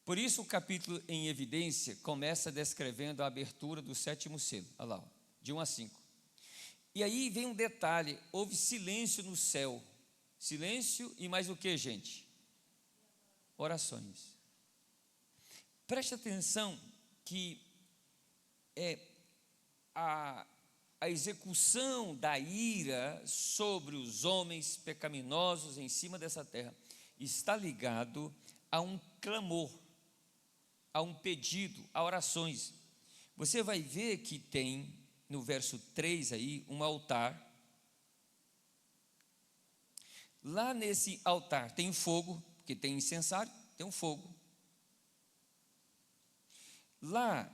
Por isso, o capítulo em evidência começa descrevendo a abertura do 7º selo. Olha lá, de 1 a 5. E aí vem um detalhe: houve silêncio no céu. Silêncio e mais o que, gente? Orações. Preste atenção que a execução da ira sobre os homens pecaminosos em cima dessa terra está ligado a um clamor, a um pedido, a orações. Você vai ver que tem no verso 3 aí um altar. Lá nesse altar tem fogo, porque tem incensário, tem um fogo. Lá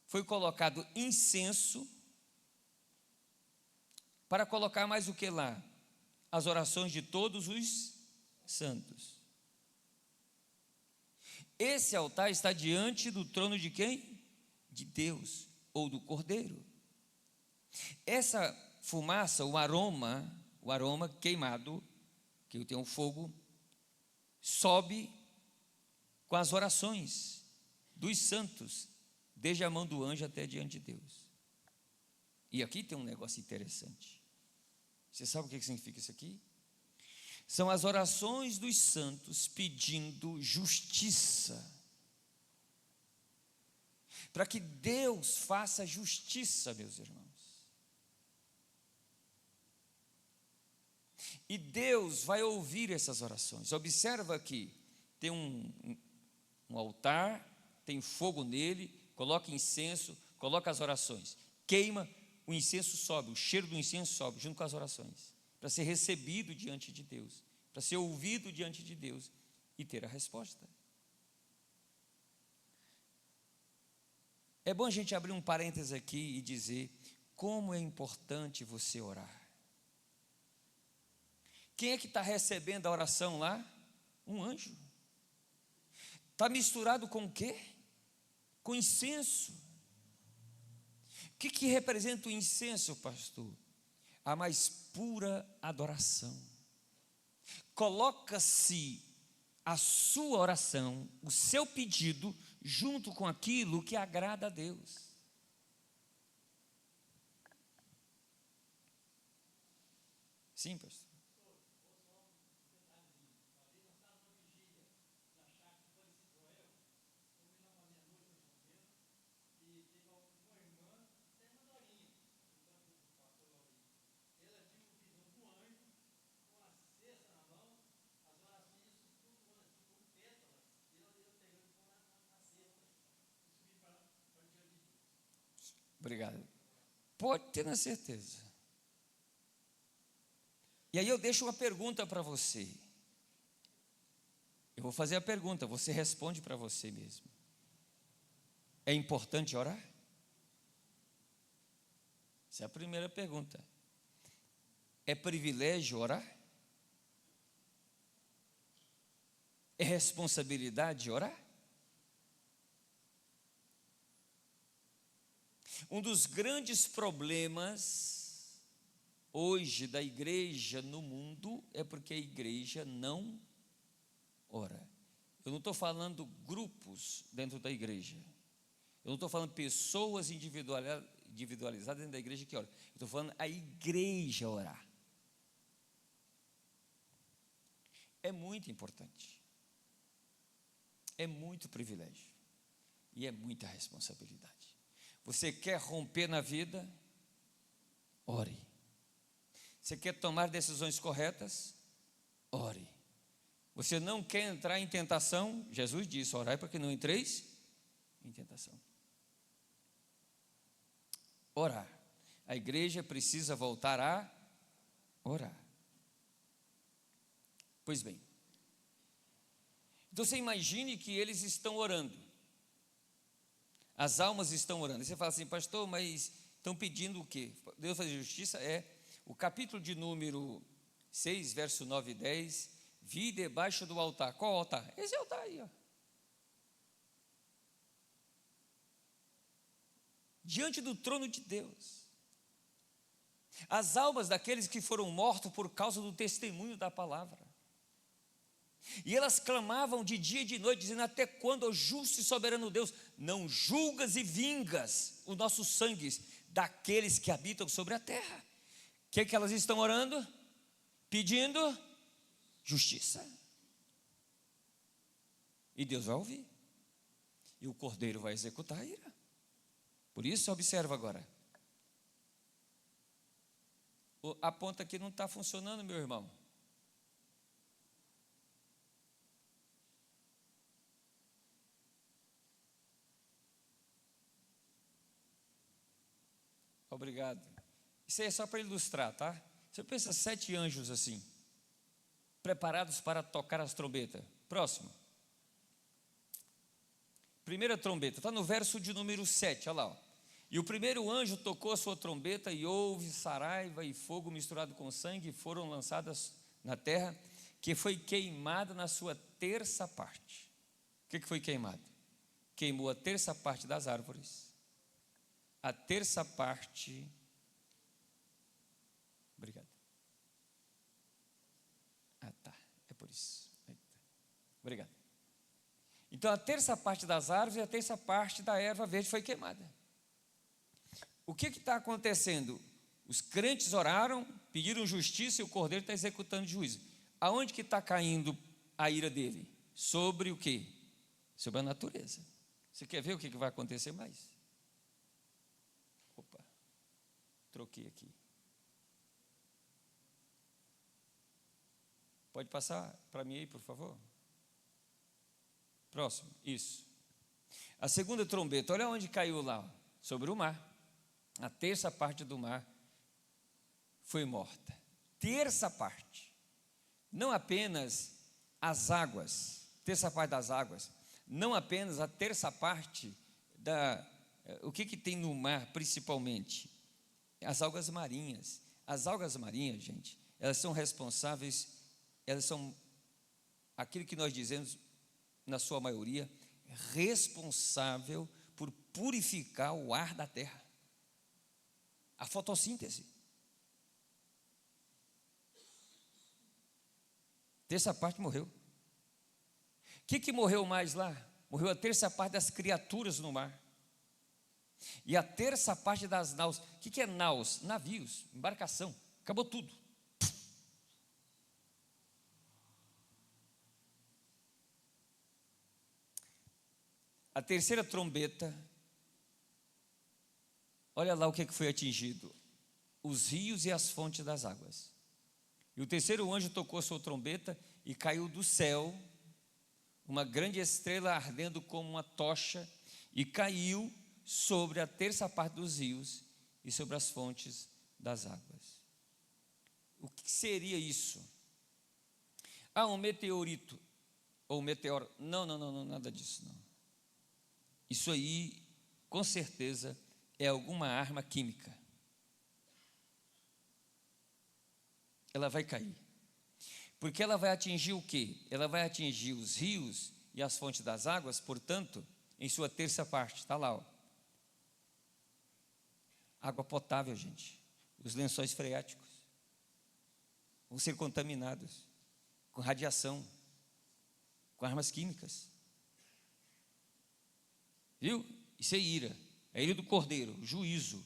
foi colocado incenso, para colocar mais o que lá? As orações de todos os santos. Esse altar está diante do trono de quem? De Deus, ou do Cordeiro. Essa fumaça, o aroma queimado, que tem um fogo, sobe com as orações dos santos, desde a mão do anjo até diante de Deus. E aqui tem um negócio interessante. Você sabe o que significa isso aqui? São as orações dos santos pedindo justiça, para que Deus faça justiça, meus irmãos. E Deus vai ouvir essas orações. Observa que tem um altar, tem fogo nele, coloca incenso, coloca as orações, queima, o incenso sobe, o cheiro do incenso sobe junto com as orações, para ser recebido diante de Deus, para ser ouvido diante de Deus e ter a resposta. É bom a gente abrir um parênteses aqui e dizer como é importante você orar. Quem é que está recebendo a oração lá? Um anjo. Está misturado com o quê? Com incenso. O que representa o incenso, pastor? A mais pura adoração. Coloca-se a sua oração, o seu pedido, junto com aquilo que agrada a Deus. Sim, pastor. Obrigado. Pode ter na certeza. E aí eu deixo uma pergunta para você. Eu vou fazer a pergunta, você responde para você mesmo. É importante orar? Essa é a primeira pergunta. É privilégio orar? É responsabilidade orar? Um dos grandes problemas hoje da igreja no mundo é porque a igreja não ora. Eu não estou falando grupos dentro da igreja. Eu não estou falando pessoas individualizadas dentro da igreja que oram. Eu estou falando a igreja orar. É muito importante. É muito privilégio. E é muita responsabilidade. Você quer romper na vida? Ore. Você quer tomar decisões corretas? Ore. Você não quer entrar em tentação? Jesus disse: orai para que não entreis em tentação. Orar. A igreja precisa voltar a orar. Pois bem. Então você imagine que eles estão orando. As almas estão orando. E você fala assim: pastor, mas estão pedindo o quê? Deus fazer justiça? O capítulo de número 6, verso 9 e 10. Vi debaixo do altar. Qual altar? Esse altar aí, ó. Diante do trono de Deus. As almas daqueles que foram mortos por causa do testemunho da palavra. E elas clamavam de dia e de noite, dizendo: até quando, ó justo e soberano Deus, não julgas e vingas os nossos sangues daqueles que habitam sobre a terra? O que elas estão orando? Pedindo justiça. E Deus vai ouvir. E o cordeiro vai executar a ira. Por isso, observa agora. A ponta aqui não está funcionando, meu irmão. Obrigado. Isso aí é só para ilustrar, tá? Você pensa 7 anjos assim, preparados para tocar as trombetas. Próximo. Primeira trombeta, está no verso de número 7, olha lá. Ó. E o primeiro anjo tocou a sua trombeta, e houve saraiva e fogo misturado com sangue, e foram lançadas na terra, que foi queimada na sua terça parte. O que foi queimado? Queimou a terça parte das árvores, a terça parte. Obrigado. Ah, tá. É por isso. Obrigado. Então, a terça parte das árvores e a terça parte da erva verde foi queimada. O que está acontecendo? Os crentes oraram, pediram justiça e o cordeiro está executando juízo. Aonde que está caindo a ira dele? Sobre o quê? Sobre a natureza. Você quer ver o que vai acontecer mais? Opa, troquei aqui. Pode passar para mim aí, por favor? Próximo, isso. A segunda trombeta, olha onde caiu lá, sobre o mar. A terça parte do mar foi morta. Terça parte. Não apenas as águas, terça parte das águas, não apenas a terça parte o que tem no mar principalmente? As algas marinhas. As algas marinhas, gente, elas são responsáveis, elas são aquilo que nós dizemos, na sua maioria, responsável por purificar o ar da terra. A fotossíntese. Terça parte morreu. O que morreu mais lá? Morreu a terça parte das criaturas no mar. E a terça parte das naus. O que é naus? Navios, embarcação. Acabou tudo. A terceira trombeta, olha lá o que foi atingido: os rios e as fontes das águas. E o terceiro anjo tocou a sua trombeta e caiu do céu uma grande estrela ardendo como uma tocha, e caiu sobre a terça parte dos rios e sobre as fontes das águas. O que seria isso? Um meteorito ou meteoro? Não, nada disso não. Isso aí, com certeza, é alguma arma química. Ela vai cair. Porque ela vai atingir o quê? Ela vai atingir os rios e as fontes das águas, portanto, em sua terça parte, está lá, ó. Água potável, gente. Os lençóis freáticos vão ser contaminados com radiação, com armas químicas. Viu? Isso é ira. É a ira do cordeiro, juízo.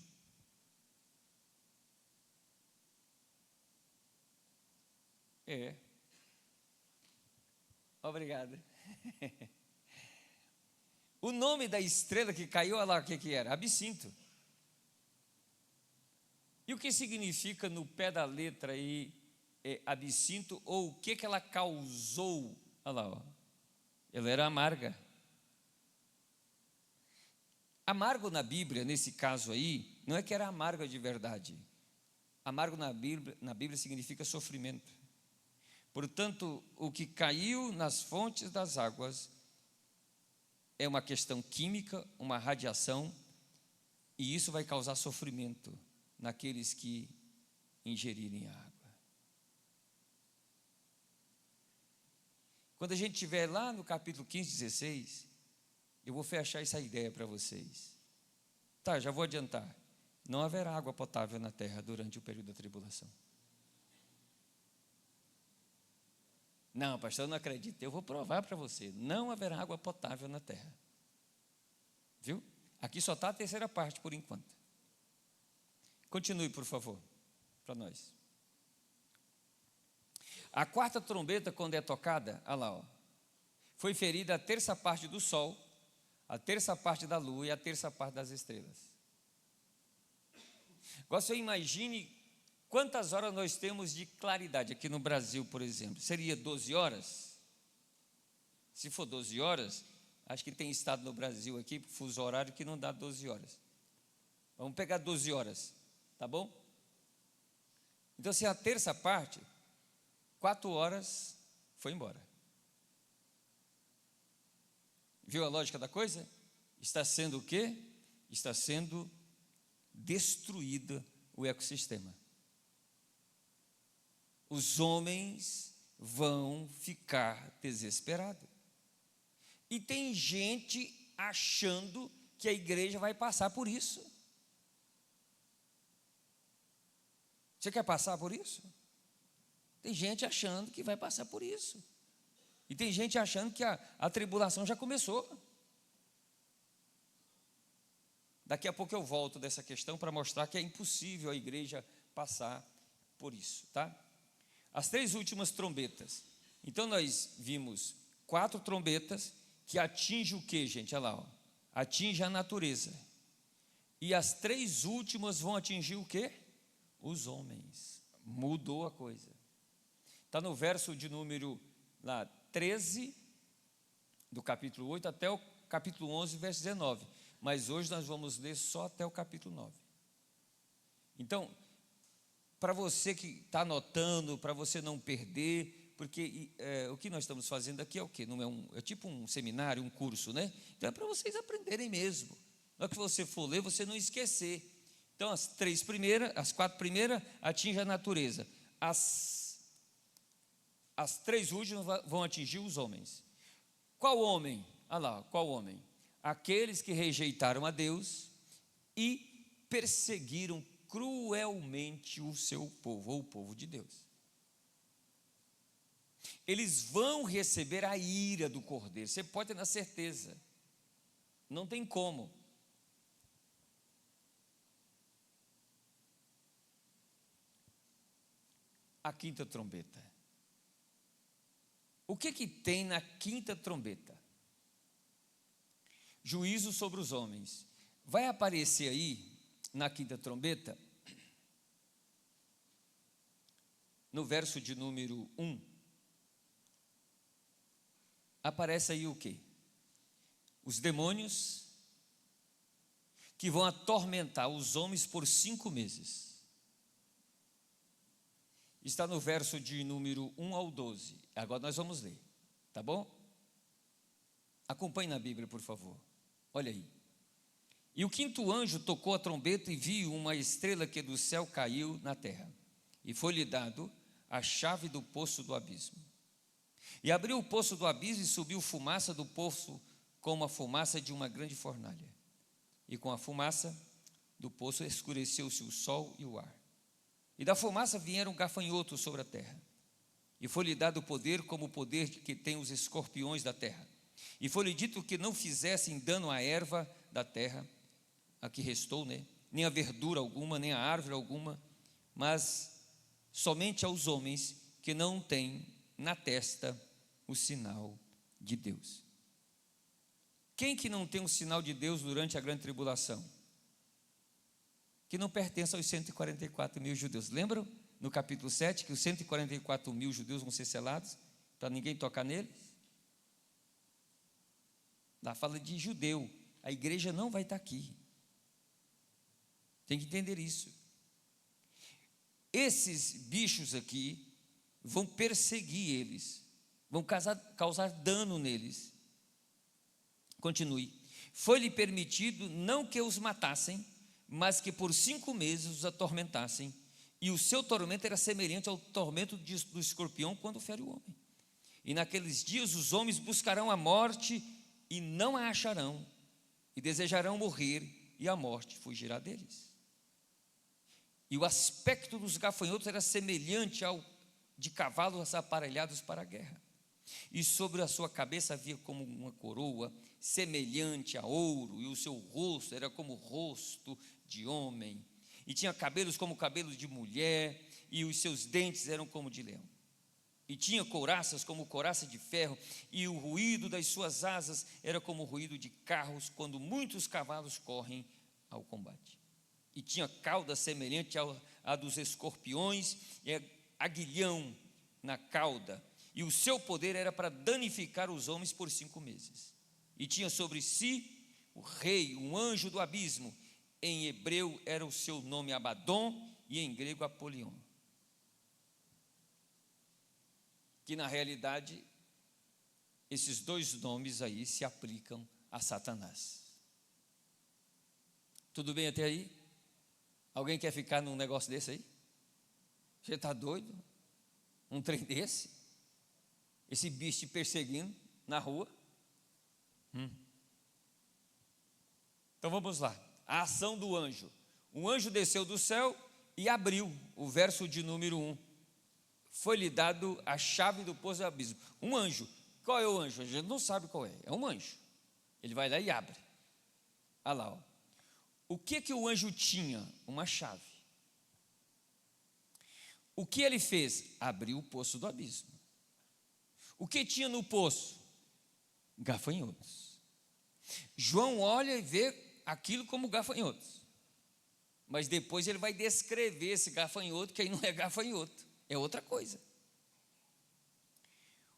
Obrigado. O nome da estrela que caiu, olha lá o que era: absinto. E o que significa no pé da letra aí, absinto, ou o que ela causou? Olha lá, ó. Ela era amarga. Amargo na Bíblia, nesse caso aí, não é que era amarga de verdade. Amargo na Bíblia significa sofrimento. Portanto, o que caiu nas fontes das águas é uma questão química, uma radiação, e isso vai causar sofrimento naqueles que ingerirem a água. Quando a gente estiver lá no capítulo 15, 16, eu vou fechar essa ideia para vocês. Tá, já vou adiantar. Não haverá água potável na terra durante o período da tribulação. Não, pastor, eu não acredito. Eu vou provar para você. Não haverá água potável na terra. Viu? Aqui só está a terceira parte por enquanto. Continue, por favor, para nós. A quarta trombeta, quando é tocada, olha lá, ó, foi ferida a terça parte do sol, a terça parte da lua e a terça parte das estrelas. Agora, você imagine quantas horas nós temos de claridade aqui no Brasil, por exemplo. Seria 12 horas? Se for 12 horas, acho que tem estado no Brasil aqui, fuso horário, que não dá 12 horas. Vamos pegar 12 horas, tá bom? Então, se a terça parte, 4 horas foi embora. Viu a lógica da coisa? Está sendo o quê? Está sendo destruído o ecossistema. Os homens vão ficar desesperados. E tem gente achando que a igreja vai passar por isso. Você quer passar por isso? Tem gente achando que vai passar por isso. E tem gente achando que a tribulação já começou. Daqui a pouco eu volto dessa questão para mostrar que é impossível a igreja passar por isso, tá? As 3 últimas trombetas. Então nós vimos 4 trombetas que atingem o que, gente? Olha lá, ó. Atinge a natureza. E as 3 últimas vão atingir o quê? Os homens. Mudou a coisa. Está no verso de número 13, do capítulo 8, até o capítulo 11, verso 19. Mas hoje nós vamos ler só até o capítulo 9. Então, para você que está anotando, para você não perder, porque o que nós estamos fazendo aqui é o quê? Não é tipo um seminário, um curso, né? Então é para vocês aprenderem mesmo. Na hora que você for ler, você não esquecer. Então as 4 primeiras atingem a natureza. As 3 últimas vão atingir os homens. Qual homem? Olha lá, qual homem? Aqueles que rejeitaram a Deus e perseguiram cruelmente o seu povo, ou o povo de Deus. Eles vão receber a ira do Cordeiro, você pode ter na certeza, não tem como. A quinta trombeta. O que tem na quinta trombeta? Juízo sobre os homens. Vai aparecer aí, na quinta trombeta, no verso de número 1, aparece aí o quê? Os demônios que vão atormentar os homens por 5 meses. Está no verso de número 1 ao 12. Agora nós vamos ler, tá bom? Acompanhe na Bíblia, por favor. Olha aí. E o 5º anjo tocou a trombeta e viu uma estrela que do céu caiu na terra. E foi-lhe dado a chave do poço do abismo. E abriu o poço do abismo e subiu fumaça do poço como a fumaça de uma grande fornalha. E com a fumaça do poço escureceu-se o sol e o ar. E da fumaça vieram gafanhotos sobre a terra. E foi-lhe dado poder como o poder que tem os escorpiões da terra. E foi-lhe dito que não fizessem dano à erva da terra, a que restou, né? Nem a verdura alguma, nem a árvore alguma, mas somente aos homens que não têm na testa o sinal de Deus. Quem que não tem o sinal de Deus durante a grande tribulação? Que não pertence aos 144 mil judeus. Lembram no capítulo 7 que os 144 mil judeus vão ser selados para ninguém tocar neles? Lá fala de judeu. A igreja não vai estar aqui. Tem que entender isso. Esses bichos aqui vão perseguir eles, vão causar dano neles. Continue. Foi-lhe permitido não que os matassem, mas que por 5 meses os atormentassem. E o seu tormento era semelhante ao tormento do escorpião quando fere o homem. E naqueles dias os homens buscarão a morte e não a acharão, e desejarão morrer, e a morte fugirá deles. E o aspecto dos gafanhotos era semelhante ao de cavalos aparelhados para a guerra. E sobre a sua cabeça havia como uma coroa semelhante a ouro, e o seu rosto era como o rosto de homem, e tinha cabelos como cabelos de mulher, e os seus dentes eram como de leão. E tinha couraças como couraça de ferro, e o ruído das suas asas era como o ruído de carros, quando muitos cavalos correm ao combate. E tinha cauda semelhante à dos escorpiões, e aguilhão na cauda, e o seu poder era para danificar os homens por 5 meses. E tinha sobre si o rei, um anjo do abismo. Em hebreu era o seu nome Abaddon, e em grego Apolion. Que na realidade, esses 2 nomes aí se aplicam a Satanás. Tudo bem até aí? Alguém quer ficar num negócio desse aí? Você está doido? Um trem desse? Esse bicho te perseguindo na rua? Então vamos lá. A ação do anjo. Um anjo desceu do céu e abriu, o verso de número 1. Foi-lhe dado a chave do poço do abismo. Um anjo. Qual é o anjo? A gente não sabe qual é. É um anjo. Ele vai lá e abre. Olha lá. Ó. O que o anjo tinha? Uma chave. O que ele fez? Abriu o poço do abismo. O que tinha no poço? Gafanhotos. João olha e vê aquilo como gafanhotos. Mas depois ele vai descrever esse gafanhoto, que aí não é gafanhoto, é outra coisa.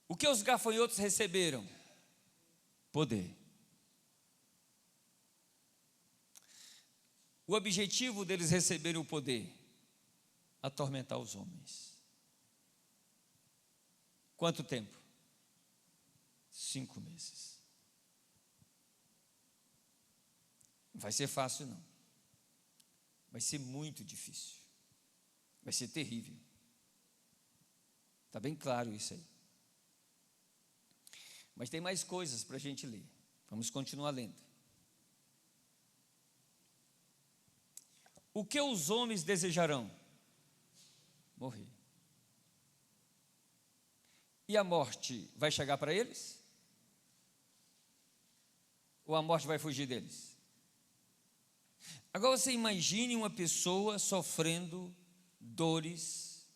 O que os gafanhotos receberam? Poder. O objetivo deles receberem o poder? Atormentar os homens. Quanto tempo? 5 meses. Não vai ser fácil, não. Vai ser muito difícil. Vai ser terrível. Está bem claro isso aí. Mas tem mais coisas para a gente ler. Vamos continuar lendo. O que os homens desejarão? Morrer. E a morte vai chegar para eles? Ou a morte vai fugir deles? Agora você imagine uma pessoa sofrendo dores,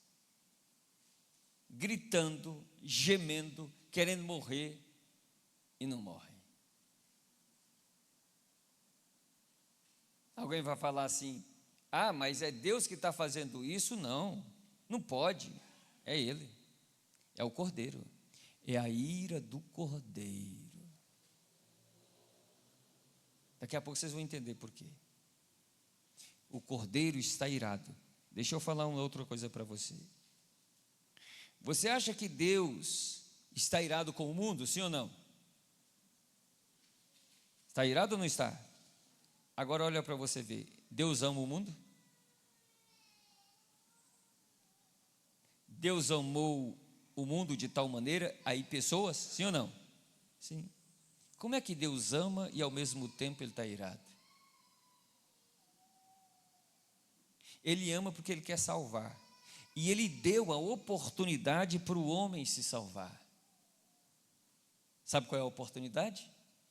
gritando, gemendo, querendo morrer e não morre. Alguém vai falar assim: ah, mas é Deus que está fazendo isso? Não, não pode, é Ele, é o Cordeiro, é a ira do Cordeiro. Daqui a pouco vocês vão entender por quê. O Cordeiro está irado. Deixa eu falar uma outra coisa para você. Você acha que Deus está irado com o mundo, sim ou não? Está irado ou não está? Agora olha para você ver. Deus ama o mundo? Deus amou o mundo de tal maneira, aí pessoas, sim ou não? Sim. Como é que Deus ama e ao mesmo tempo Ele está irado? Ele ama porque Ele quer salvar. E Ele deu a oportunidade para o homem se salvar. Sabe qual é a oportunidade?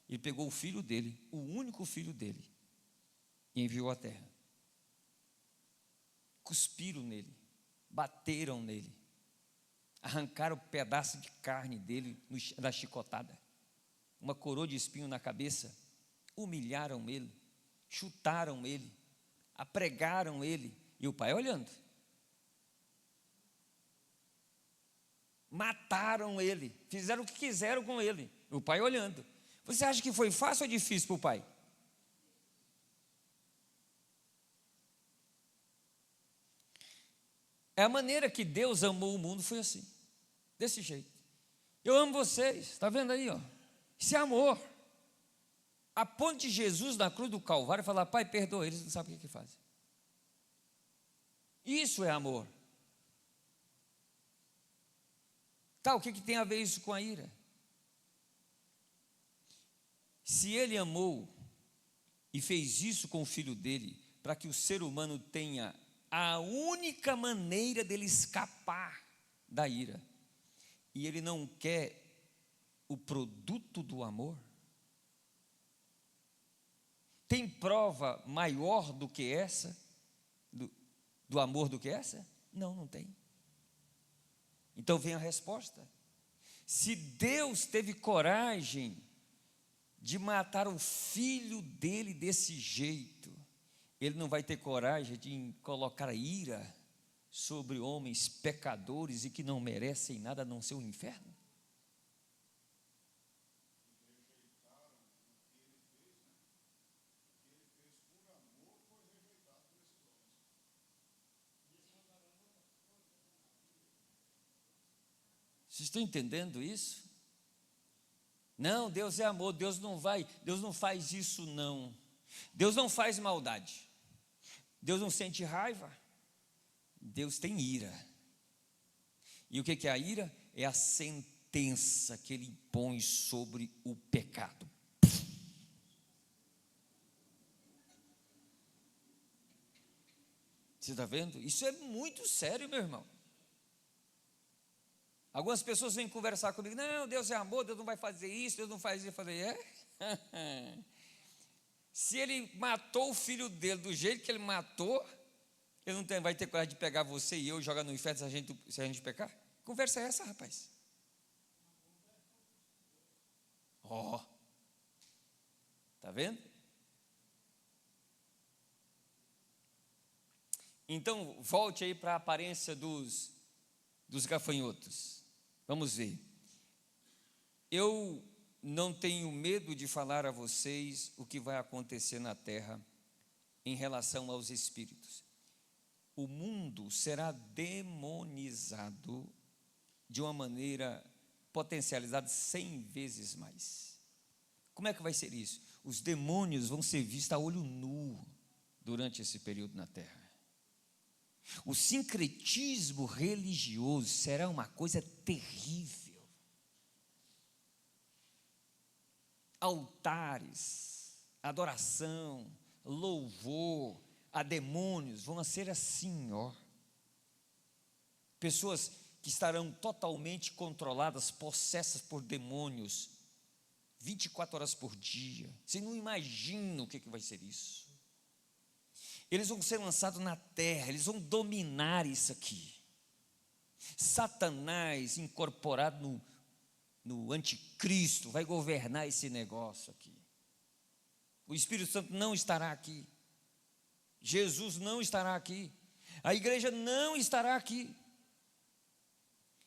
Ele pegou o filho dele, o único filho dele, e enviou à terra. Cuspiram nele, bateram nele, arrancaram um pedaço de carne dele da chicotada, uma coroa de espinho na cabeça, humilharam ele, chutaram ele, apregaram ele, e o pai olhando. Mataram ele, fizeram o que quiseram com ele, o pai olhando. Você acha que foi fácil ou difícil para o pai? É a maneira que Deus amou o mundo, foi assim, desse jeito. Eu amo vocês, está vendo aí, ó? Isso é amor. A ponto de Jesus na cruz do Calvário falar: pai, perdoa eles, não sabem o que fazem. Isso é amor. Tá, o que tem a ver isso com a ira? Se Ele amou e fez isso com o Filho dele, para que o ser humano tenha a única maneira dele escapar da ira. E ele não quer o produto do amor? Tem prova maior do que essa, do amor do que essa? Não, não tem. Então vem a resposta. Se Deus teve coragem de matar o filho dele desse jeito, ele não vai ter coragem de colocar ira sobre homens pecadores e que não merecem nada a não ser o inferno? Vocês estão entendendo isso? Não, Deus é amor, Deus não faz isso não. Deus não faz maldade. Deus não sente raiva. Deus tem ira. E o que é a ira? É a sentença que Ele impõe sobre o pecado. Você está vendo? Isso é muito sério, meu irmão. Algumas pessoas vêm conversar comigo, não, Deus é amor, Deus não vai fazer isso, Deus não faz isso. Eu falei, se Ele matou o filho dele do jeito que Ele matou, Ele não vai ter coragem de pegar você e eu e jogar no inferno se a gente pecar? Conversa é essa, rapaz? Está vendo? Então, volte aí para a aparência dos gafanhotos. Vamos ver. Eu não tenho medo de falar a vocês o que vai acontecer na terra em relação aos espíritos. O mundo será demonizado de uma maneira potencializada 100 vezes mais. Como é que vai ser isso? Os demônios vão ser vistos a olho nu durante esse período na terra. O sincretismo religioso será uma coisa terrível. Altares, adoração, louvor a demônios vão ser assim, Pessoas que estarão totalmente controladas, possessas por demônios, 24 horas por dia. Você não imagina o que vai ser isso. Eles vão ser lançados na terra, eles vão dominar isso aqui. Satanás incorporado no anticristo vai governar esse negócio aqui. O Espírito Santo não estará aqui. Jesus não estará aqui. A igreja não estará aqui.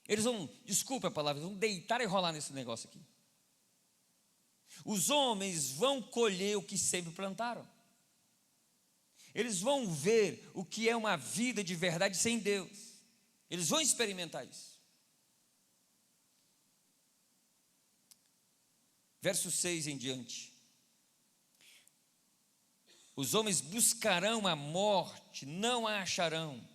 Eles vão, desculpa a palavra, vão deitar e rolar nesse negócio aqui. Os homens vão colher o que sempre plantaram. Eles vão ver o que é uma vida de verdade sem Deus. Eles vão experimentar isso. Verso 6 em diante. Os homens buscarão a morte, não a acharão.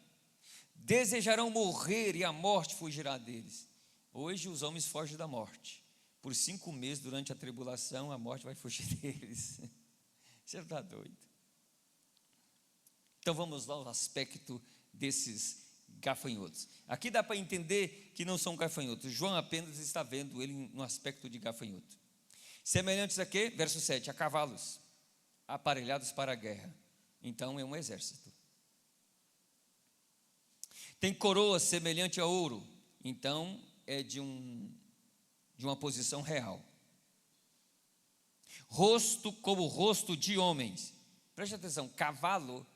Desejarão morrer e a morte fugirá deles. Hoje os homens fogem da morte. Por 5 meses durante a tribulação, a morte vai fugir deles. Você está doido? Então vamos lá ao aspecto desses gafanhotos. Aqui dá para entender que não são gafanhotos. João apenas está vendo ele no aspecto de gafanhoto. Semelhantes a quê? Verso 7, a cavalos, aparelhados para a guerra. Então é um exército. Tem coroa semelhante a ouro. Então é de uma posição real. Rosto como rosto de homens. Preste atenção, cavalo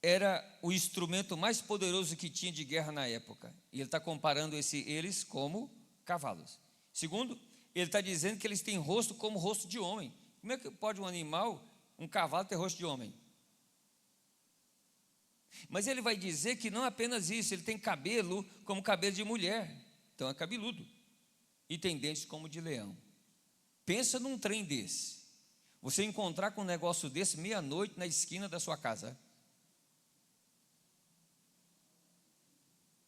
era o instrumento mais poderoso que tinha de guerra na época. E ele está comparando eles como cavalos. Segundo, ele está dizendo que eles têm rosto como rosto de homem. Como é que pode um animal, um cavalo, ter rosto de homem? Mas ele vai dizer que não apenas isso, ele tem cabelo como cabelo de mulher. Então é cabeludo. E tem dentes como de leão. Pensa num trem desse. Você encontrar com um negócio desse meia-noite na esquina da sua casa.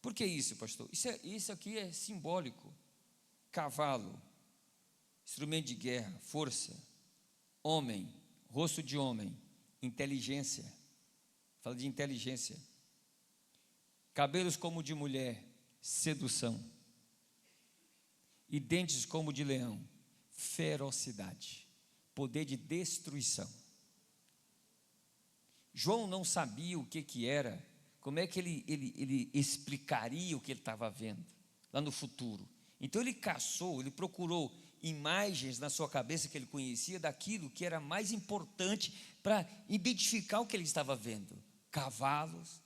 Por que isso, pastor? Isso aqui é simbólico. Cavalo, instrumento de guerra, força, homem, rosto de homem, inteligência. Fala de inteligência. Cabelos como de mulher, sedução. E dentes como de leão, ferocidade, poder de destruição. João não sabia o que era, como é que ele explicaria o que ele estava vendo lá no futuro. Então ele ele procurou imagens na sua cabeça que ele conhecia daquilo que era mais importante para identificar o que ele estava vendo: cavalos,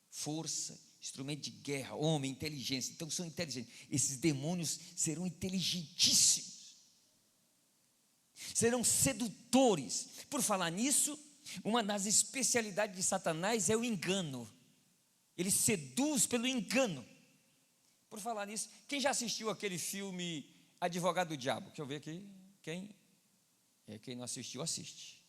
força, instrumento de guerra, homem, inteligência. Então são inteligentes. Esses demônios serão inteligentíssimos, serão sedutores. Por falar nisso, uma das especialidades de Satanás é o engano. Ele seduz pelo engano. Por falar nisso, quem já assistiu aquele filme Advogado do Diabo? Deixa eu ver aqui. Quem não assistiu, assiste.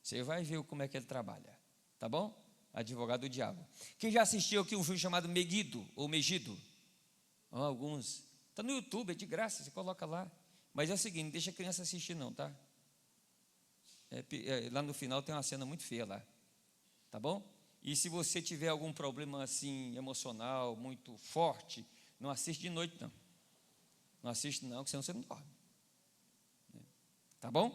Você vai ver como é que ele trabalha, tá bom? Advogado do Diabo. Quem já assistiu aqui um filme chamado Megido ou Megido? Alguns. Está no YouTube, é de graça, você coloca lá. Mas é o seguinte, não deixa a criança assistir não, tá? Lá no final tem uma cena muito feia lá, tá bom? E se você tiver algum problema assim emocional muito forte, não assiste de noite não. Não assiste não, porque senão você não dorme. Tá bom?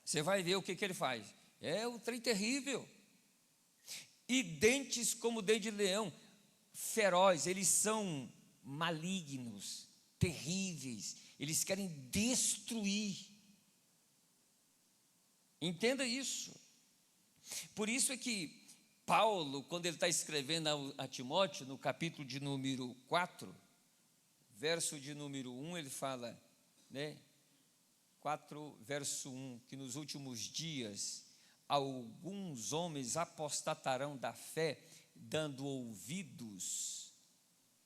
Você vai ver o que ele faz. É um trem terrível. E dentes como dente de leão, feroz, eles são malignos, terríveis, eles querem destruir. Entenda isso. Por isso é que Paulo, quando ele está escrevendo a Timóteo, no capítulo de número 4, verso de número 1, ele fala, 4, verso 1, que nos últimos dias alguns homens apostatarão da fé, dando ouvidos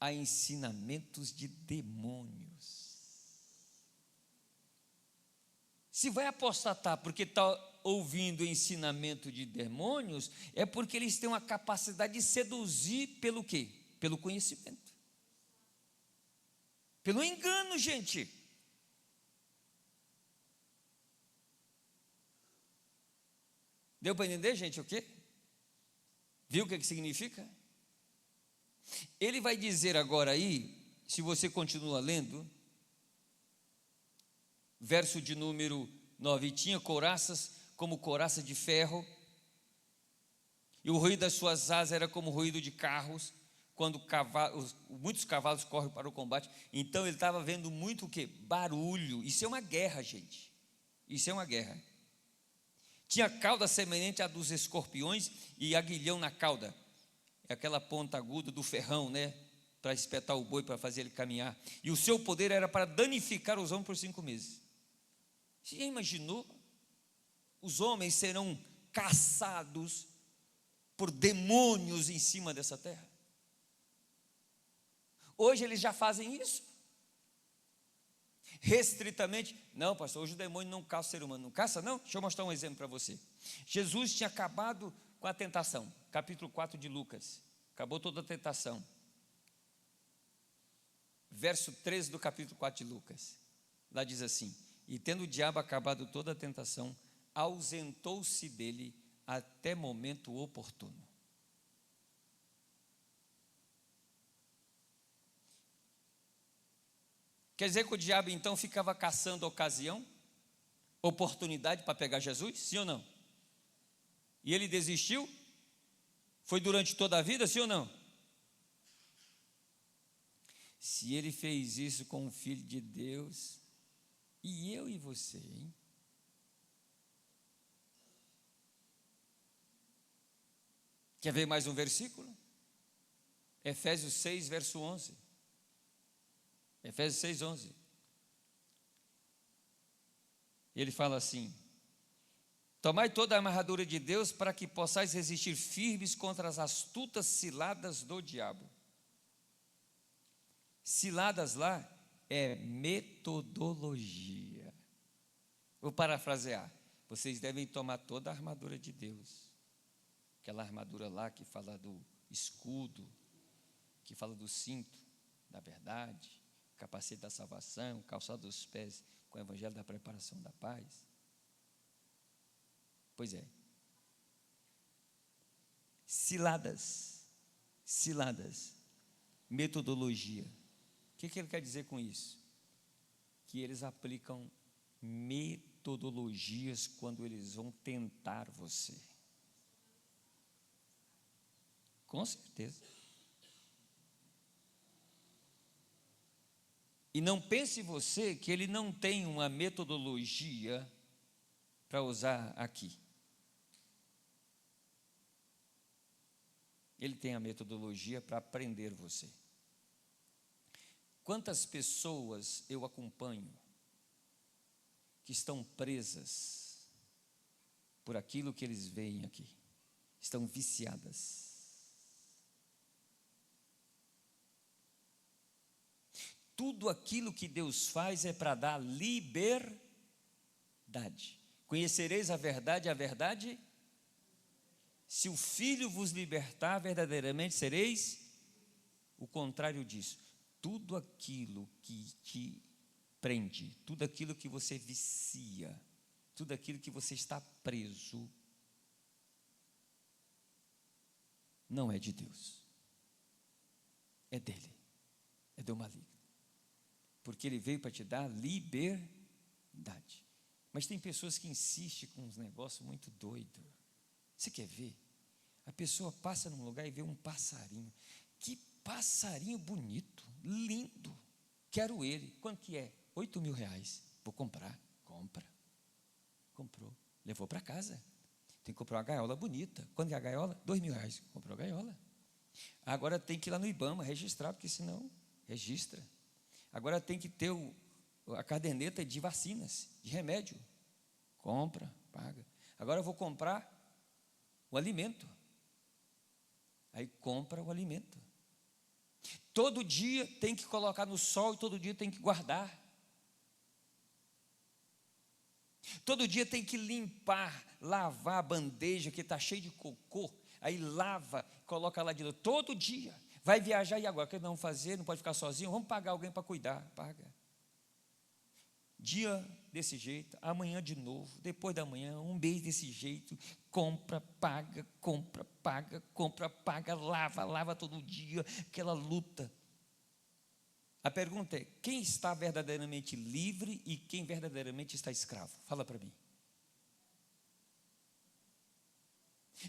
a ensinamentos de demônios. Se vai apostatar porque está ouvindo ensinamento de demônios, é porque eles têm uma capacidade de seduzir pelo quê? Pelo conhecimento. Pelo engano, gente. Deu para entender, gente, o quê? Viu o que significa? Ele vai dizer agora aí, se você continua lendo, verso de número 9, tinha couraças como couraça de ferro, e o ruído das suas asas era como o ruído de carros, quando muitos cavalos correm para o combate. Então ele estava vendo muito o quê? Barulho. Isso é uma guerra, gente. Isso é uma guerra. Tinha cauda semelhante à dos escorpiões e aguilhão na cauda. É aquela ponta aguda do ferrão, para espetar o boi, para fazer ele caminhar. E o seu poder era para danificar os homens por 5 meses. Você já imaginou? Os homens serão caçados por demônios em cima dessa terra. Hoje eles já fazem isso. Restritamente, não, pastor, hoje o demônio não caça o ser humano. Não caça, não? Deixa eu mostrar um exemplo para você. Jesus tinha acabado com a tentação, capítulo 4 de Lucas, acabou toda a tentação. Verso 13 do capítulo 4 de Lucas, lá diz assim: e tendo o diabo acabado toda a tentação, ausentou-se dele até momento oportuno. Quer dizer que o diabo então ficava caçando ocasião, oportunidade para pegar Jesus, sim ou não? E ele desistiu? Foi durante toda a vida, sim ou não? Se ele fez isso com o Filho de Deus, e eu e você, hein? Quer ver mais um versículo? Efésios 6, verso 11. Efésios 6, 11. Ele fala assim: tomai toda a amarradura de Deus para que possais resistir firmes contra as astutas ciladas do diabo. Ciladas lá é metodologia. Vou parafrasear: vocês devem tomar toda a armadura de Deus. Aquela armadura lá que fala do escudo, que fala do cinto da verdade, capacete da salvação, calçado dos pés com o evangelho da preparação da paz. Pois é. Ciladas. metodologia. O que ele quer dizer com isso? Que eles aplicam metodologias quando eles vão tentar você. Com certeza. E não pense você que ele não tem uma metodologia para usar aqui. Ele tem a metodologia para prender você. Quantas pessoas eu acompanho que estão presas por aquilo que eles veem aqui, estão viciadas. Tudo aquilo que Deus faz é para dar liberdade. Conhecereis a verdade, se o Filho vos libertar, verdadeiramente sereis o contrário disso. Tudo aquilo que te prende, tudo aquilo que você vicia, tudo aquilo que você está preso, não é de Deus, é dele, é do maligno, porque ele veio para te dar liberdade. Mas tem pessoas que insistem com uns negócios muito doidos. Você quer ver? A pessoa passa num lugar e vê um passarinho. Que passarinho bonito, lindo. Quero ele. Quanto que é? 8 mil reais. Vou comprar. Compra. Comprou. Levou para casa. Tem que comprar uma gaiola bonita. Quanto é a gaiola? 2 mil reais. Comprou a gaiola. Agora tem que ir lá no IBAMA registrar, porque senão registra. Agora tem que ter a caderneta de vacinas, de remédio. Compra, paga. Agora eu vou comprar o alimento. Aí compra o alimento. Todo dia tem que colocar no sol e todo dia tem que guardar. Todo dia tem que limpar, lavar a bandeja que está cheia de cocô. Aí lava, coloca lá de novo. Todo dia. Vai viajar e agora? O que não fazer? Não pode ficar sozinho? Vamos pagar alguém para cuidar. Paga. Dia desse jeito, amanhã de novo, depois da manhã, um mês desse jeito, compra, paga, lava todo dia, aquela luta. A pergunta é, quem está verdadeiramente livre e quem verdadeiramente está escravo? Fala para mim.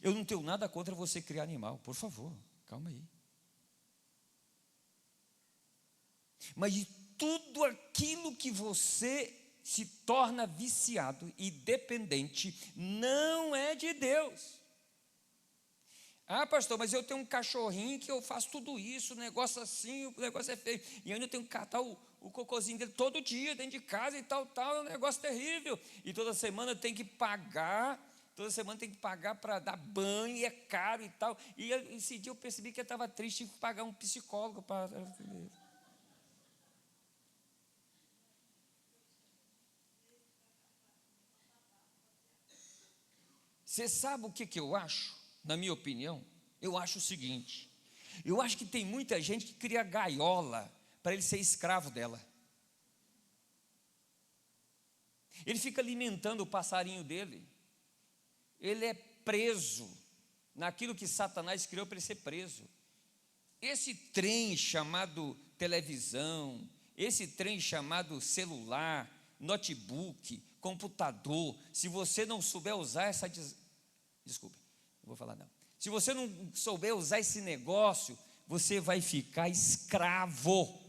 Eu não tenho nada contra você criar animal, por favor, calma aí. Mas de tudo aquilo que você se torna viciado e dependente, não é de Deus. Ah, pastor, mas eu tenho um cachorrinho que eu faço tudo isso, o negócio assim, o negócio é feio, e eu ainda tenho que catar o cocôzinho dele todo dia, dentro de casa e tal, é um negócio terrível, e toda semana tem que pagar para dar banho, e é caro e tal, e esse dia eu percebi que eu estava triste, tive que pagar um psicólogo para... Você sabe o que eu acho? Na minha opinião, eu acho o seguinte: eu acho que tem muita gente que cria gaiola para ele ser escravo dela. Ele fica alimentando o passarinho dele. Ele é preso naquilo que Satanás criou para ele ser preso. Esse trem chamado televisão, esse trem chamado celular, notebook, computador, se você não souber usar desculpe, não vou falar não. Se você não souber usar esse negócio, você vai ficar escravo.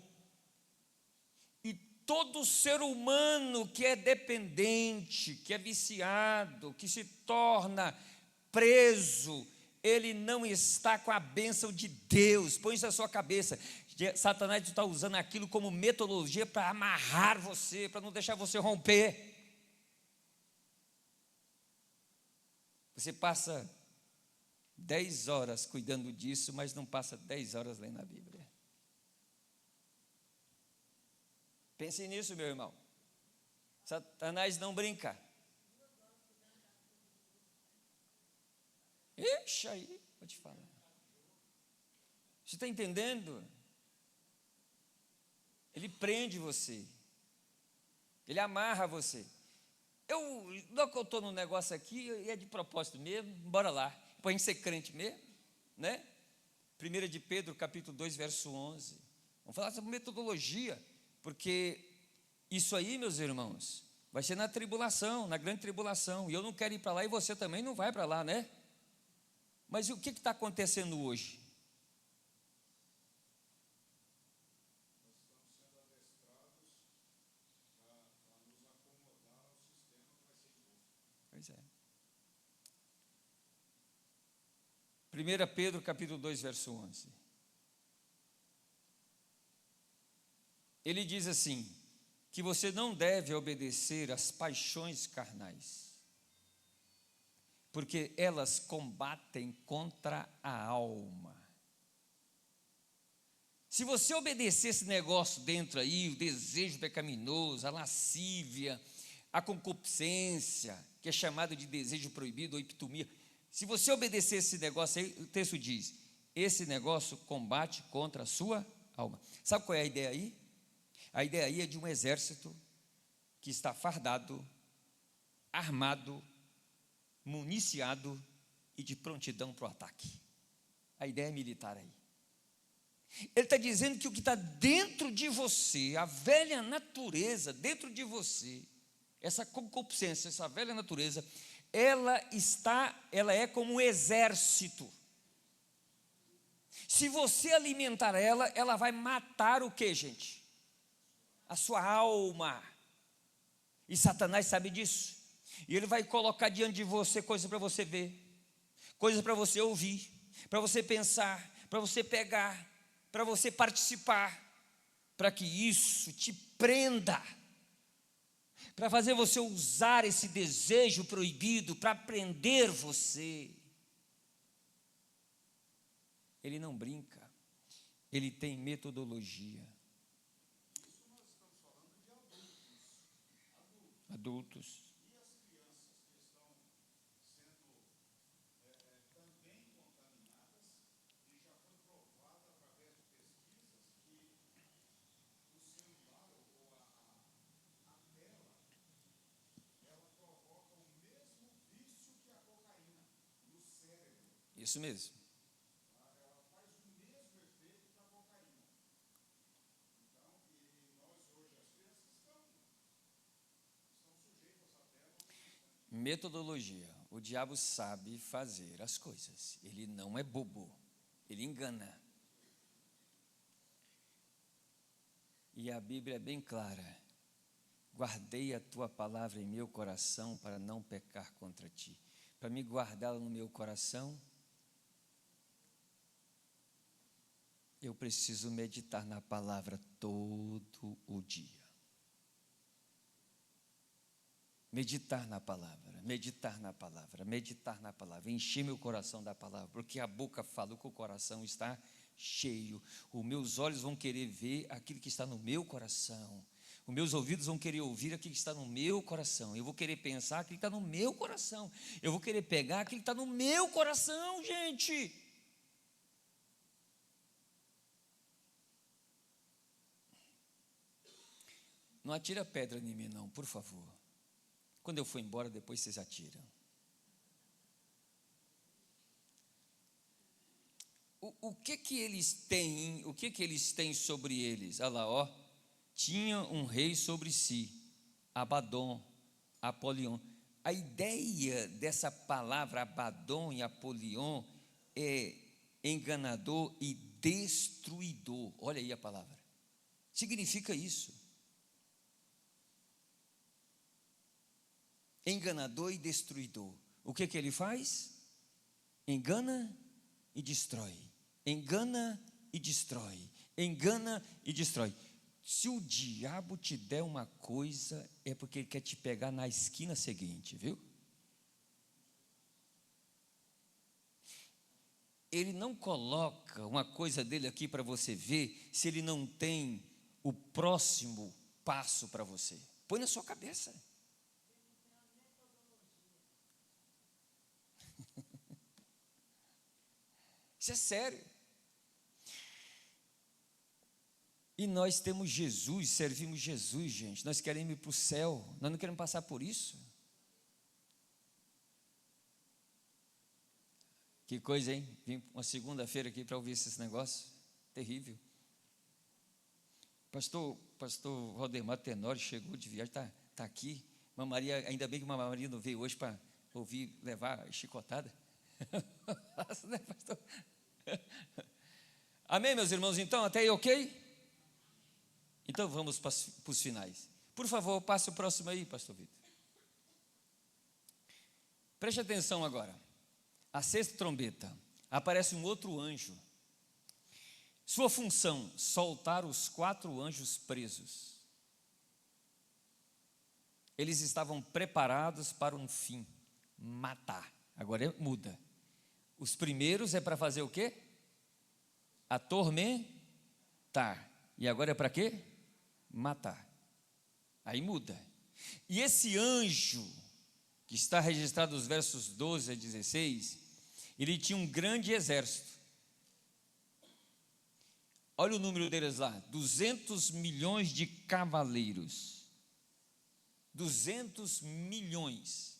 E todo ser humano que é dependente, que é viciado, que se torna preso, ele não está com a bênção de Deus. Põe isso na sua cabeça. Satanás está usando aquilo como metodologia para amarrar você, para não deixar você romper. Você passa 10 horas cuidando disso, mas não passa 10 horas lendo a Bíblia. Pense nisso, meu irmão. Satanás não brinca. Ixi, aí, vou te falar. Você está entendendo? Ele prende você. Ele amarra você. Logo que eu estou no negócio aqui, é de propósito mesmo, bora lá. Põe em ser crente mesmo, né? 1 de Pedro, capítulo 2, verso 11. Vamos falar sobre metodologia, porque isso aí, meus irmãos, vai ser na tribulação, na grande tribulação, e eu não quero ir para lá, e você também não vai para lá, né? Mas o que está acontecendo hoje? Pois é. 1 Pedro capítulo 2, verso 11. Ele diz assim, que você não deve obedecer às paixões carnais, porque elas combatem contra a alma. Se você obedecer esse negócio dentro aí, o desejo pecaminoso, a lascívia, a concupiscência, que é chamado de desejo proibido ou epitomia, se você obedecer esse negócio aí, o texto diz, esse negócio combate contra a sua alma. Sabe qual é a ideia aí? A ideia aí é de um exército que está fardado, armado, municiado e de prontidão para o ataque. A ideia é militar aí. Ele está dizendo que o que está dentro de você, a velha natureza dentro de você, essa concupiscência, essa velha natureza, ela é como um exército. Se você alimentar ela, ela vai matar o que, gente? A sua alma. E Satanás sabe disso. E ele vai colocar diante de você coisas para você ver, coisas para você ouvir, para você pensar, para você pegar, para você participar, para que isso te prenda, para fazer você usar esse desejo proibido, para prender você. Ele não brinca, ele tem metodologia. Isso nós estamos falando de adultos. Adultos. E as crianças que estão sendo também contaminadas, e já foi provado através de pesquisas que o celular ou a tela, ela provoca o mesmo vício que a cocaína no cérebro. Isso mesmo. Ela faz o mesmo efeito que a cocaína. Então, e nós hoje, as crianças estão sujeitas à tela. Metodologia. O diabo sabe fazer as coisas. Ele não é bobo. Ele engana. E a Bíblia é bem clara. Guardei a tua palavra em meu coração para não pecar contra ti. Para me guardá-la no meu coração, eu preciso meditar na palavra todo o dia. Meditar na palavra, meditar na palavra, meditar na palavra, encher meu coração da palavra, porque a boca fala o que o coração está cheio. Os meus olhos vão querer ver aquilo que está no meu coração, os meus ouvidos vão querer ouvir aquilo que está no meu coração, eu vou querer pensar aquilo que está no meu coração, eu vou querer pegar aquilo que está no meu coração, gente. Não atira pedra em mim não, por favor. Quando eu for embora, depois vocês atiram. O que que eles têm? O que que eles têm sobre eles? Olha lá, ó. Tinha um rei sobre si, Abadom, Apolion. A ideia dessa palavra Abadom e Apolion é enganador e destruidor. Olha aí a palavra. Significa isso. Enganador e destruidor. O que que ele faz? Engana e destrói. Engana e destrói. Engana e destrói. Se o diabo te der uma coisa, é porque ele quer te pegar na esquina seguinte, viu? Ele não coloca uma coisa dele aqui para você ver, se ele não tem o próximo passo para você. Põe na sua cabeça. Isso é sério. E nós temos Jesus, servimos Jesus, gente. Nós queremos ir para o céu, nós não queremos passar por isso. Que coisa, hein? Vim uma segunda-feira aqui para ouvir esses negócios. Terrível. Pastor Valdemar Tenório chegou de viagem, tá aqui. Maria, ainda bem que Maria não veio hoje para ouvir, levar chicotada. Né, pastor? Amém, meus irmãos? Então, até aí, ok? Então, vamos para os finais. Por favor, passe o próximo aí, pastor Vitor. Preste atenção agora. A sexta trombeta, aparece um outro anjo. Sua função, soltar os 4 anjos presos. Eles estavam preparados para um fim, matar. Agora muda. Os primeiros é para fazer o quê? Atormentar. E agora é para quê? Matar. Aí muda. E esse anjo, que está registrado nos versos 12 a 16, ele tinha um grande exército. Olha o número deles lá, 200 milhões de cavaleiros. 200 milhões.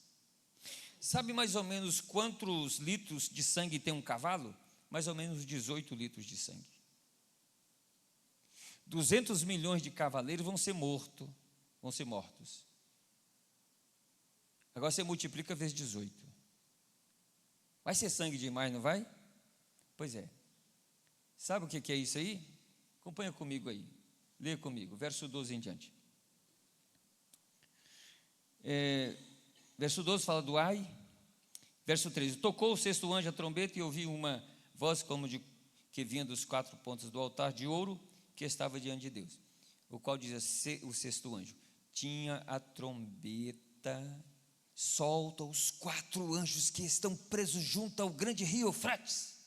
Sabe mais ou menos quantos litros de sangue tem um cavalo? Mais ou menos 18 litros de sangue. 200 milhões de cavaleiros vão ser mortos. Agora você multiplica vezes 18. Vai ser sangue demais, não vai? Pois é. Sabe o que é isso aí? Acompanha comigo aí. Leia comigo, verso 12 em diante. Verso 12 fala do ai. Verso 13. Tocou o sexto anjo a trombeta e ouvi uma voz como de que vinha dos 4 pontos do altar de ouro que estava diante de Deus. O qual dizia o sexto anjo: tinha a trombeta, solta os 4 anjos que estão presos junto ao grande rio Eufrates.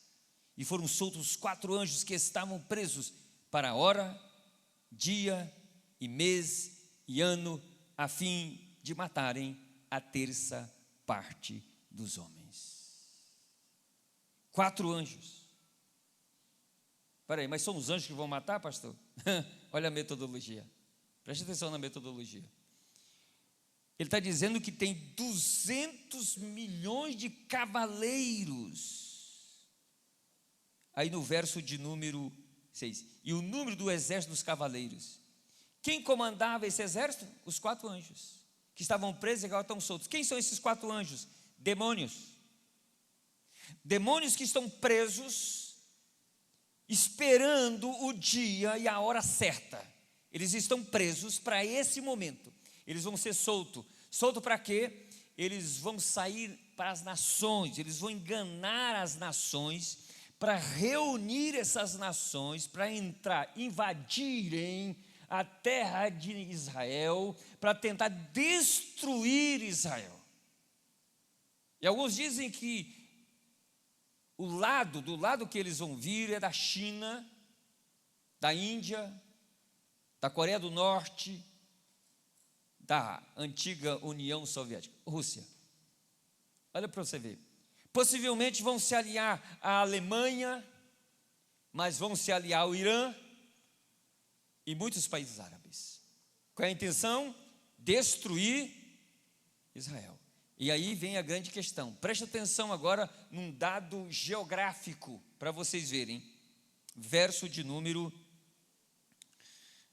E foram soltos os 4 anjos que estavam presos para a hora, dia e mês e ano, a fim de matarem a terça parte dos homens. 4 anjos. Espera aí, mas são os anjos que vão matar, pastor? Olha a metodologia. Preste atenção na metodologia. Ele está dizendo que tem 200 milhões de cavaleiros. Aí no verso de número 6. E o número do exército dos cavaleiros. Quem comandava esse exército? Os 4 anjos, que estavam presos e agora estão soltos. Quem são esses 4 anjos? Demônios. Demônios que estão presos, esperando o dia e a hora certa. Eles estão presos para esse momento. Eles vão ser soltos. Solto para quê? Eles vão sair para as nações, eles vão enganar as nações, para reunir essas nações, para entrar, invadirem a terra de Israel, para tentar destruir Israel. E alguns dizem que do lado que eles vão vir é da China, da Índia, da Coreia do Norte, da antiga União Soviética, Rússia. Olha para você ver. Possivelmente vão se aliar à Alemanha, mas vão se aliar ao Irã e muitos países árabes. Qual é a intenção? Destruir Israel. E aí vem a grande questão. Preste atenção agora num dado geográfico para vocês verem. Verso de número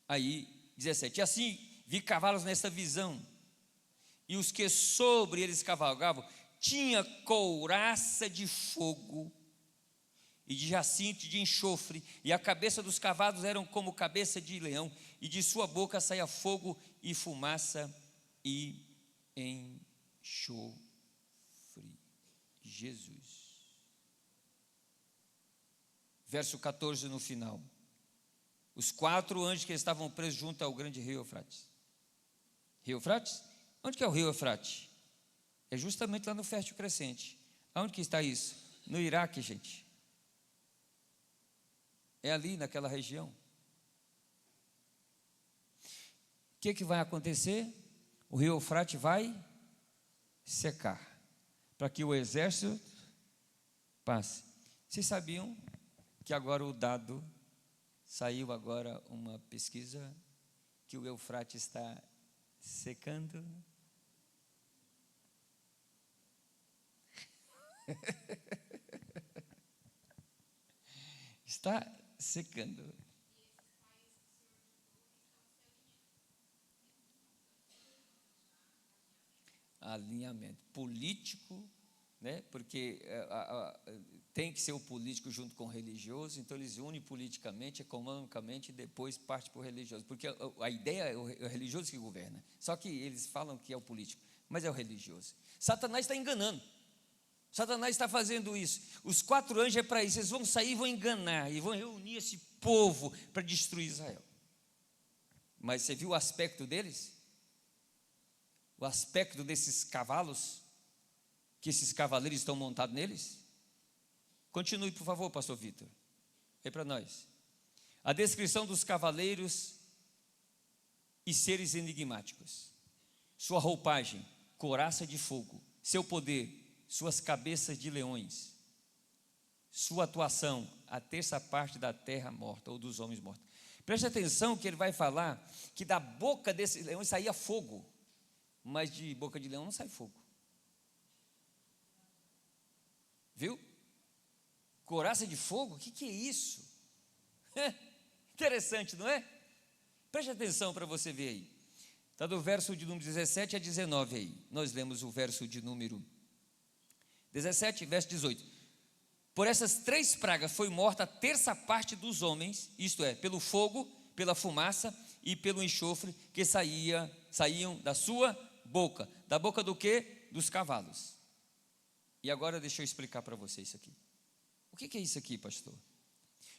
aí 17. E assim vi cavalos nessa visão, e os que sobre eles cavalgavam tinha couraça de fogo e de jacinto de enxofre, e a cabeça dos cavalos eram como cabeça de leão, e de sua boca saía fogo e fumaça e enxofre. Jesus. Verso 14 no final. Os 4 anjos que estavam presos junto ao grande rio Eufrates. Rio Eufrates? Onde que é o rio Eufrates? É justamente lá no Fértil Crescente. Aonde que está isso? No Iraque, gente. É ali naquela região. O que vai acontecer? O rio Eufrates vai secar, para que o exército passe. Vocês sabiam que agora o dado, saiu agora uma pesquisa, que o Eufrates está secando? está secando. Alinhamento político, né? Porque tem que ser o político junto com o religioso, então eles unem politicamente, economicamente, e depois parte para o religioso, porque a ideia é o religioso que governa, só que eles falam que é o político, mas é o religioso. Satanás está enganando, Satanás está fazendo isso. Os 4 anjos é para isso, eles vão sair e vão enganar, e vão reunir esse povo para destruir Israel. Mas você viu o aspecto deles? O aspecto desses cavalos, que esses cavaleiros estão montados neles? Continue, por favor, pastor Vitor. É para nós. A descrição dos cavaleiros e seres enigmáticos. Sua roupagem, couraça de fogo. Seu poder, suas cabeças de leões. Sua atuação, a terça parte da terra morta, ou dos homens mortos. Preste atenção que ele vai falar que da boca desses leões saía fogo. Mas de boca de leão não sai fogo. Viu? Couraça de fogo? O que é isso? Interessante, não é? Preste atenção para você ver aí. Está do verso de número 17 a 19 aí. Nós lemos o verso de número 17, verso 18. Por essas 3 pragas foi morta a terça parte dos homens, isto é, pelo fogo, pela fumaça e pelo enxofre que saíam da sua boca. Da boca do quê? Dos cavalos. E agora deixa eu explicar para você isso aqui. O que é isso aqui, pastor?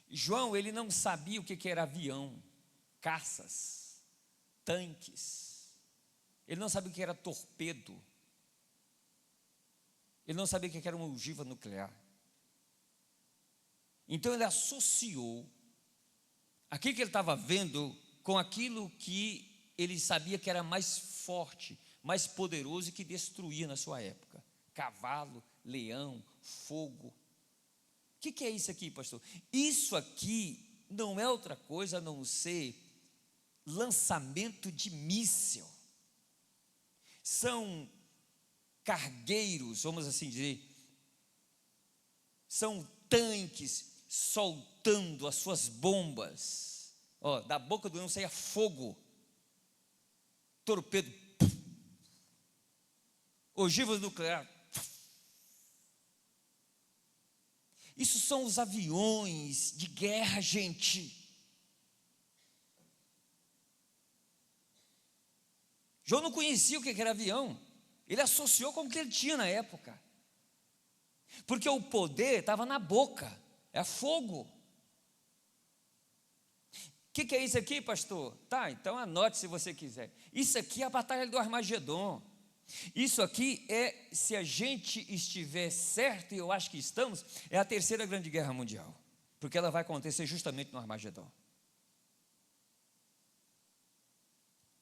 João, ele não sabia o que era avião, caças, tanques. Ele não sabia o que era torpedo. Ele não sabia o que era uma ogiva nuclear. Então ele associou aquilo que ele estava vendo com aquilo que ele sabia que era mais forte, mais poderoso e que destruía na sua época. Cavalo, leão, fogo. O que é isso aqui, pastor? Isso aqui não é outra coisa a não ser lançamento de míssil. São cargueiros, vamos assim dizer, são tanques soltando as suas bombas. Da boca do leão saía fogo, torpedo, ogivas nucleares. Isso são os aviões de guerra, gente. João não conhecia o que era avião. Ele associou com o que ele tinha na época. Porque o poder estava na boca. É fogo. O que é isso aqui, pastor? Tá, então anote se você quiser. Isso aqui é a batalha do Armagedon. Isso aqui é, se a gente estiver certo, e eu acho que estamos, é a 3ª grande guerra mundial, porque ela vai acontecer justamente no Armagedon.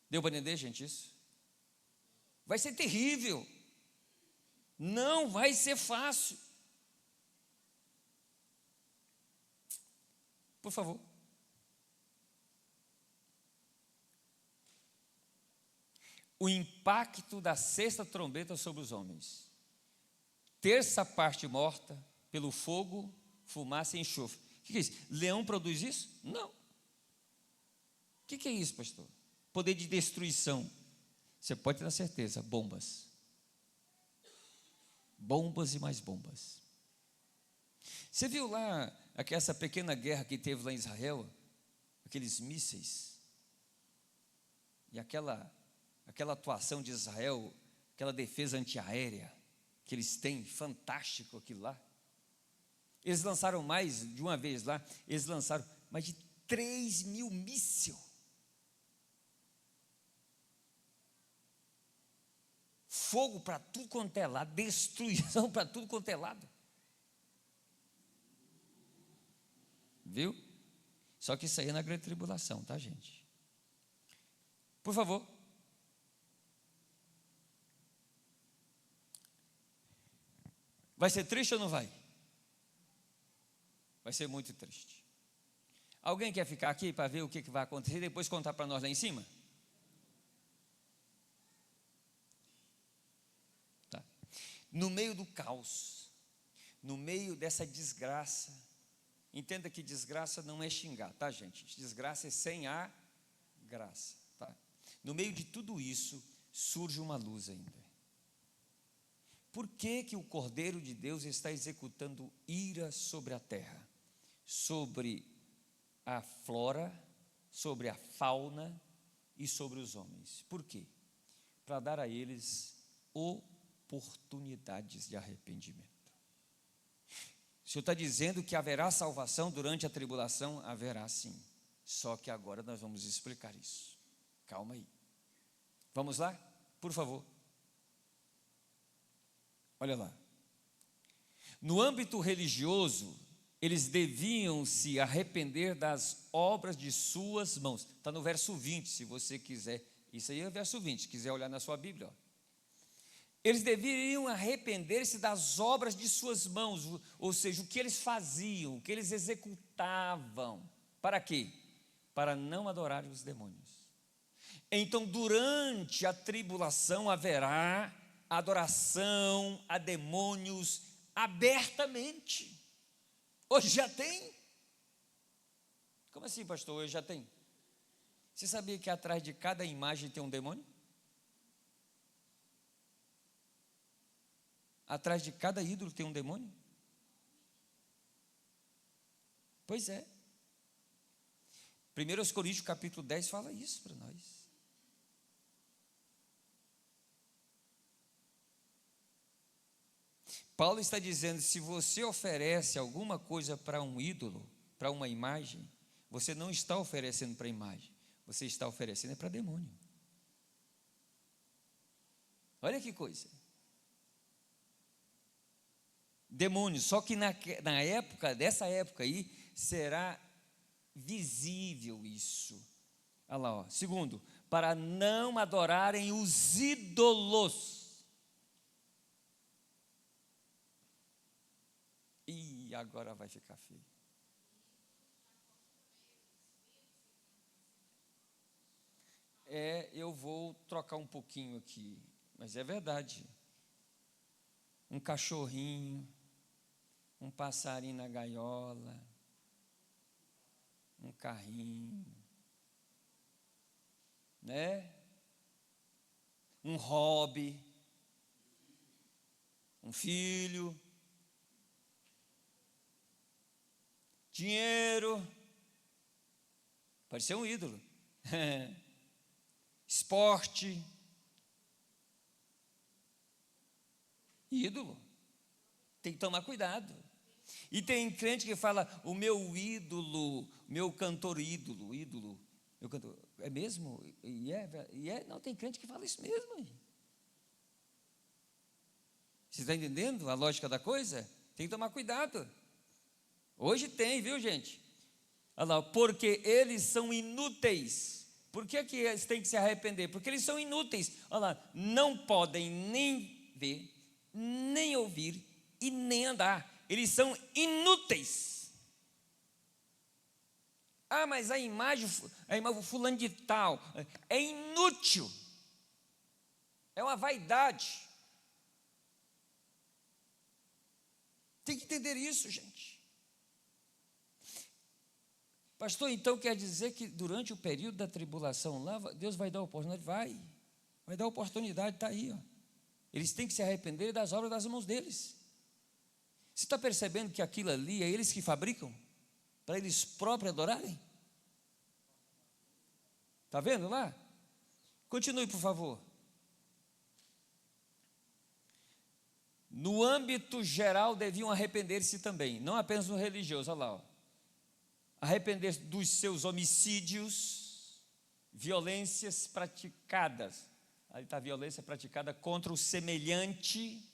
Deu para entender, gente, isso? Vai ser terrível, não vai ser fácil. Por favor. O impacto da 6ª trombeta sobre os homens. Terça parte morta pelo fogo, fumaça e enxofre. O que é isso? Leão produz isso? Não. O que é isso, pastor? Poder de destruição. Você pode ter certeza, bombas. Bombas e mais bombas. Você viu lá essa pequena guerra que teve lá em Israel? Aqueles mísseis. E aquela atuação de Israel, aquela defesa antiaérea que eles têm, fantástico aquilo lá. Eles lançaram mais, de uma vez lá, eles lançaram mais de 3.000 mísseis. Fogo para tudo quanto é lado, destruição para tudo quanto é lado. Viu? Só que isso aí é na grande tribulação, tá, gente? Por favor. Vai ser triste ou não vai? Vai ser muito triste. Alguém quer ficar aqui para ver o que vai acontecer e depois contar para nós lá em cima? Tá. No meio do caos, no meio dessa desgraça, Entenda que desgraça não é xingar, tá, gente? Desgraça é sem a graça, tá? No meio de tudo isso, surge uma luz ainda. Por que que o Cordeiro de Deus está executando ira sobre a terra? Sobre a flora, sobre a fauna e sobre os homens. Por quê? Para dar a eles oportunidades de arrependimento. O Senhor está dizendo que haverá salvação durante a tribulação? Haverá sim. Só que agora nós vamos explicar isso. Calma aí. Vamos lá? Por favor. Olha lá. No âmbito religioso, eles deviam se arrepender das obras de suas mãos. Está no verso 20, se você quiser. Isso aí é o verso 20, se quiser olhar na sua Bíblia. Ó. Eles deveriam arrepender-se das obras de suas mãos, ou seja, o que eles faziam, o que eles executavam. Para quê? Para não adorarem os demônios. Então, durante a tribulação haverá adoração a demônios abertamente. Hoje já tem? Como assim, pastor? Hoje já tem? Você sabia que atrás de cada imagem tem um demônio? Atrás de cada ídolo tem um demônio? Pois é. 1 Coríntios capítulo 10 fala isso para nós. Paulo está dizendo, se você oferece alguma coisa para um ídolo, para uma imagem, você não está oferecendo para a imagem, você está oferecendo para demônio. Olha que coisa. Demônio, só que na época, dessa época aí, será visível isso. Olha lá, ó. Segundo, para não adorarem os ídolos. E agora vai ficar feio. Eu vou trocar um pouquinho aqui, mas é verdade. Um cachorrinho, um passarinho na gaiola, um carrinho, né? Um hobby, um filho, dinheiro, pode ser um ídolo, esporte, ídolo, tem que tomar cuidado. E tem crente que fala, o meu ídolo, meu cantor ídolo, meu cantor, é mesmo? Não, tem crente que fala isso mesmo. Você está entendendo a lógica da coisa? Tem que tomar cuidado. Hoje tem, viu, gente? Olha lá, porque eles são inúteis. Por que eles têm que se arrepender? Porque eles são inúteis. Olha lá, não podem nem ver, nem ouvir e nem andar. Eles são inúteis. Ah, mas a imagem fulano de tal, é inútil. É uma vaidade. Tem que entender isso, gente. Pastor, então quer dizer que durante o período da tribulação lá, Deus vai dar oportunidade? Vai dar oportunidade, está aí. Ó. Eles têm que se arrepender das obras das mãos deles. Você está percebendo que aquilo ali é eles que fabricam? Para eles próprios adorarem? Está vendo lá? Continue, por favor. No âmbito geral, deviam arrepender-se também, não apenas no religioso, olha lá, ó. Arrepender-se dos seus homicídios, violências praticadas, aí está a violência praticada contra o semelhante,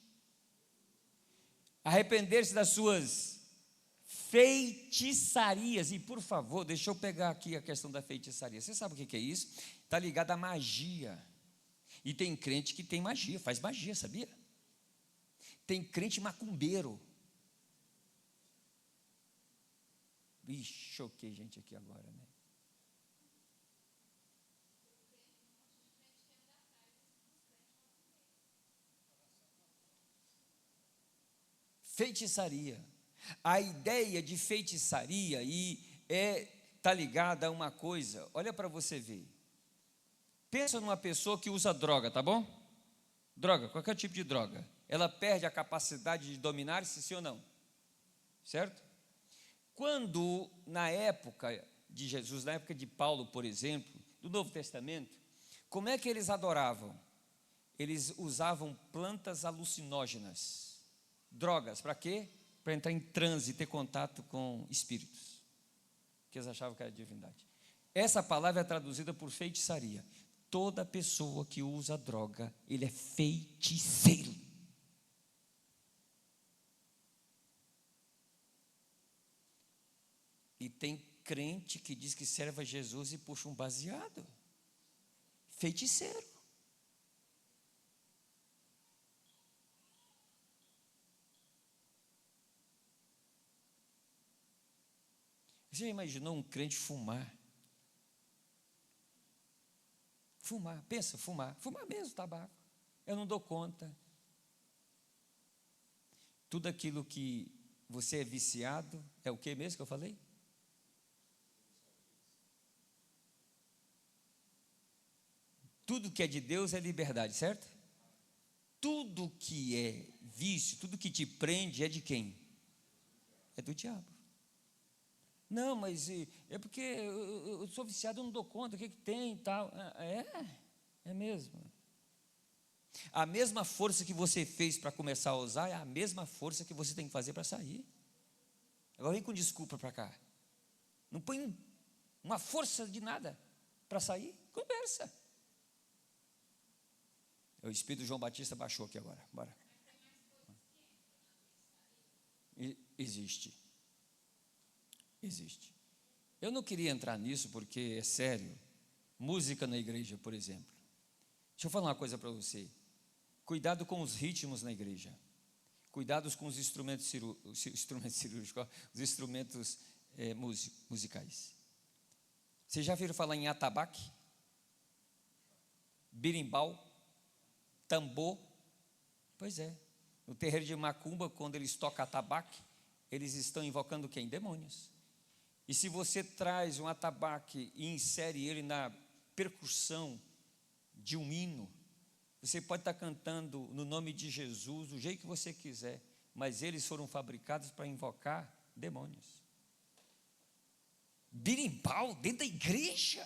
arrepender-se das suas feitiçarias, e por favor, deixa eu pegar aqui a questão da feitiçaria, você sabe o que é isso? Está ligado à magia, e tem crente que tem magia, faz magia, sabia? Tem crente macumbeiro. Ixi, choquei gente aqui agora, né? Feitiçaria. A ideia de feitiçaria aí está ligada a uma coisa. Olha para você ver. Pensa numa pessoa que usa droga, tá bom? Droga, qualquer tipo de droga. Ela perde a capacidade de dominar-se, sim ou não? Certo? Quando, na época de Jesus, na época de Paulo, por exemplo, do Novo Testamento, como é que eles adoravam? Eles usavam plantas alucinógenas. Drogas, para quê? Para entrar em transe e ter contato com espíritos, que eles achavam que era divindade. Essa palavra é traduzida por feitiçaria. Toda pessoa que usa droga, ele é feiticeiro. E tem crente que diz que serve a Jesus e puxa um baseado. Feiticeiro. Você já imaginou um crente fumar? Fumar, pensa, fumar mesmo tabaco. Eu não dou conta. Tudo aquilo que você é viciado, é o que mesmo que eu falei? Tudo que é de Deus é liberdade, certo? Tudo que é vício, tudo que te prende é de quem? É do diabo. Não, mas é porque eu sou viciado, eu não dou conta, o que tem e tal. É mesmo. A mesma força que você fez para começar a usar é a mesma força que você tem que fazer para sair. Agora vem com desculpa para cá. Não põe uma força de nada para sair, conversa. O Espírito João Batista baixou aqui agora. Bora. Existe. Eu não queria entrar nisso porque é sério. Música na igreja, por exemplo. Deixa eu falar uma coisa para você. Cuidado com os ritmos na igreja. Cuidado com os instrumentos cirúrgicos, os instrumentos musicais. Vocês já viram falar em atabaque? Birimbau? Tambor? Pois é. No terreiro de macumba, quando eles tocam atabaque, eles estão invocando quem? Demônios. E se você traz um atabaque e insere ele na percussão de um hino, você pode estar cantando no nome de Jesus, do jeito que você quiser, mas eles foram fabricados para invocar demônios. Birimbau dentro da igreja.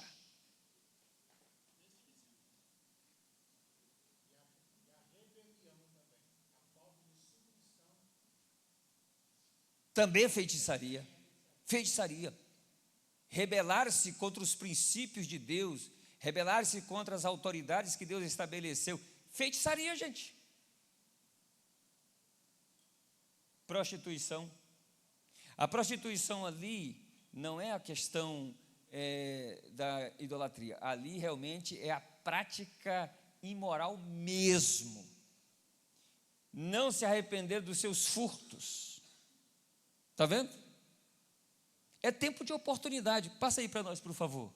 Também é feitiçaria. Rebelar-se contra os princípios de Deus, rebelar-se contra as autoridades que Deus estabeleceu. Feitiçaria, gente. Prostituição. A prostituição ali não é a questão da idolatria. Ali realmente é a prática imoral mesmo. Não se arrepender dos seus furtos. Está vendo? É tempo de oportunidade. Passa aí para nós, por favor.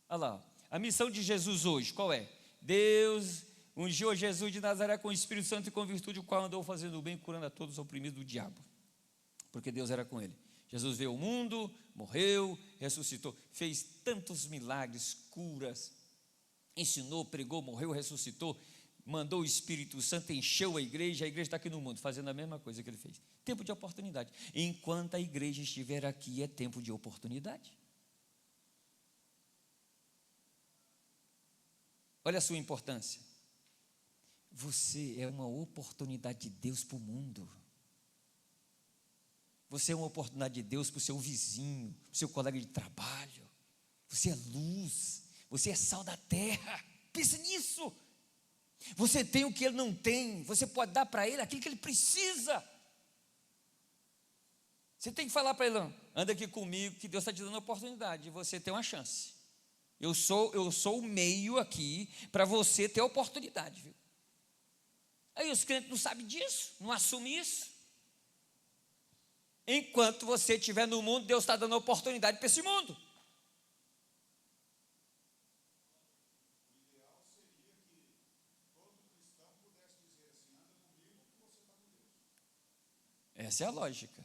Olha lá. A missão de Jesus hoje, qual é? Deus ungiu Jesus de Nazaré com o Espírito Santo e com virtude, o qual andou fazendo o bem, curando a todos os oprimidos do diabo. Porque Deus era com ele. Jesus veio ao mundo, morreu, ressuscitou, fez tantos milagres, curas, ensinou, pregou, morreu, ressuscitou, mandou o Espírito Santo, encheu a igreja está aqui no mundo, fazendo a mesma coisa que ele fez. Tempo de oportunidade. Enquanto a igreja estiver aqui, é tempo de oportunidade. Olha a sua importância. Você é uma oportunidade de Deus para o mundo. Você é uma oportunidade de Deus para o seu vizinho, para o seu colega de trabalho. Você é luz, você é sal da terra. Pense nisso. Você tem o que ele não tem, você pode dar para ele aquilo que ele precisa. Você tem que falar para ele: anda aqui comigo, que Deus está te dando a oportunidade de você ter uma chance. Eu sou o meio aqui para você ter a oportunidade, viu? Aí os crentes não sabem disso, não assumem isso. Enquanto você estiver no mundo, Deus está dando a oportunidade para esse mundo. Essa é a lógica.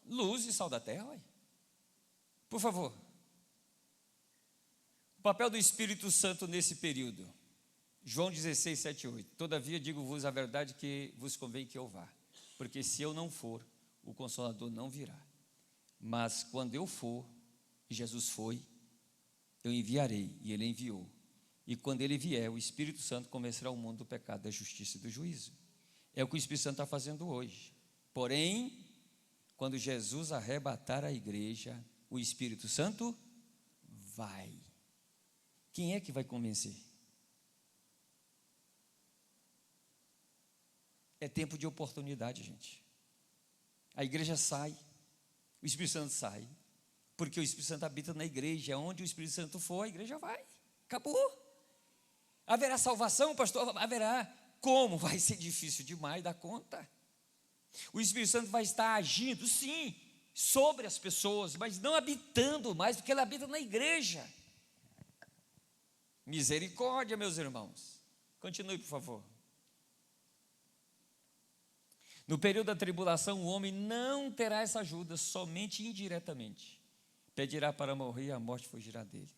Luz e sal da terra, ué. Por favor. O papel do Espírito Santo nesse período. João 16, 7 e 8. Todavia digo-vos a verdade que vos convém que eu vá. Porque se eu não for, o Consolador não virá. Mas quando eu for, e Jesus foi, eu enviarei, e ele enviou. E quando ele vier, o Espírito Santo convencerá o mundo do pecado, da justiça e do juízo. É o que o Espírito Santo está fazendo hoje. Porém, quando Jesus arrebatar a igreja, o Espírito Santo vai. Quem é que vai convencer? É tempo de oportunidade, gente. A igreja sai, o Espírito Santo sai, porque o Espírito Santo habita na igreja. Onde o Espírito Santo for, a igreja vai. Acabou. Haverá salvação, pastor? Haverá. Como? Vai ser difícil demais dar conta. O Espírito Santo vai estar agindo, sim, sobre as pessoas, mas não habitando mais, porque ele habita na igreja. Misericórdia, meus irmãos. Continue, por favor. No período da tribulação, o homem não terá essa ajuda, somente indiretamente. Pedirá para morrer e a morte fugirá dele.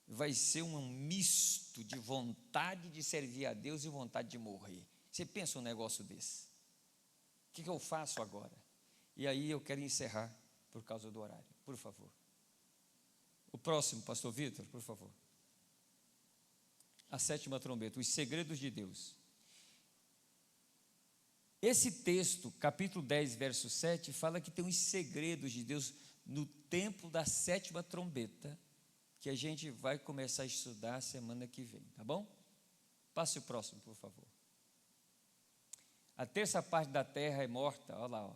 Vai ser um misto de vontade de servir a Deus e vontade de morrer. Você pensa um negócio desse? O que eu faço agora? E aí eu quero encerrar por causa do horário, por favor. O próximo, pastor Vitor, por favor. A 7ª trombeta, os segredos de Deus. Esse texto, capítulo 10, verso 7, fala que tem os segredos de Deus no tempo da 7ª trombeta, que a gente vai começar a estudar semana que vem, tá bom? Passe o próximo, por favor. A terça parte da terra é morta, olha lá, ó.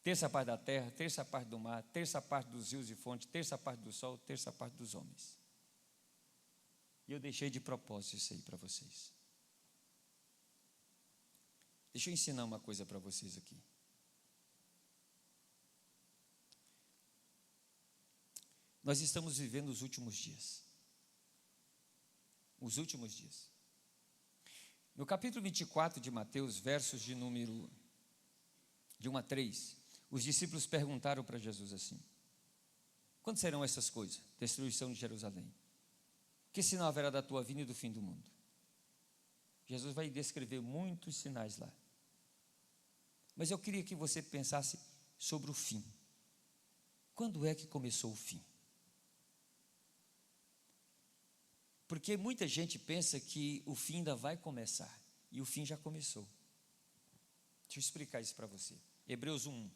Terça parte da terra, terça parte do mar, terça parte dos rios e fontes, terça parte do sol, terça parte dos homens. E eu deixei de propósito isso aí para vocês. Deixa eu ensinar uma coisa para vocês aqui. Nós estamos vivendo os últimos dias. Os últimos dias. No capítulo 24 de Mateus, versos de número de 1 a 3, os discípulos perguntaram para Jesus assim: quando serão essas coisas? Destruição de Jerusalém. Que sinal haverá da tua vinda e do fim do mundo? Jesus vai descrever muitos sinais lá. Mas eu queria que você pensasse sobre o fim. Quando é que começou o fim? Porque muita gente pensa que o fim ainda vai começar, e o fim já começou. Deixa eu explicar isso para você. Hebreus 1:1.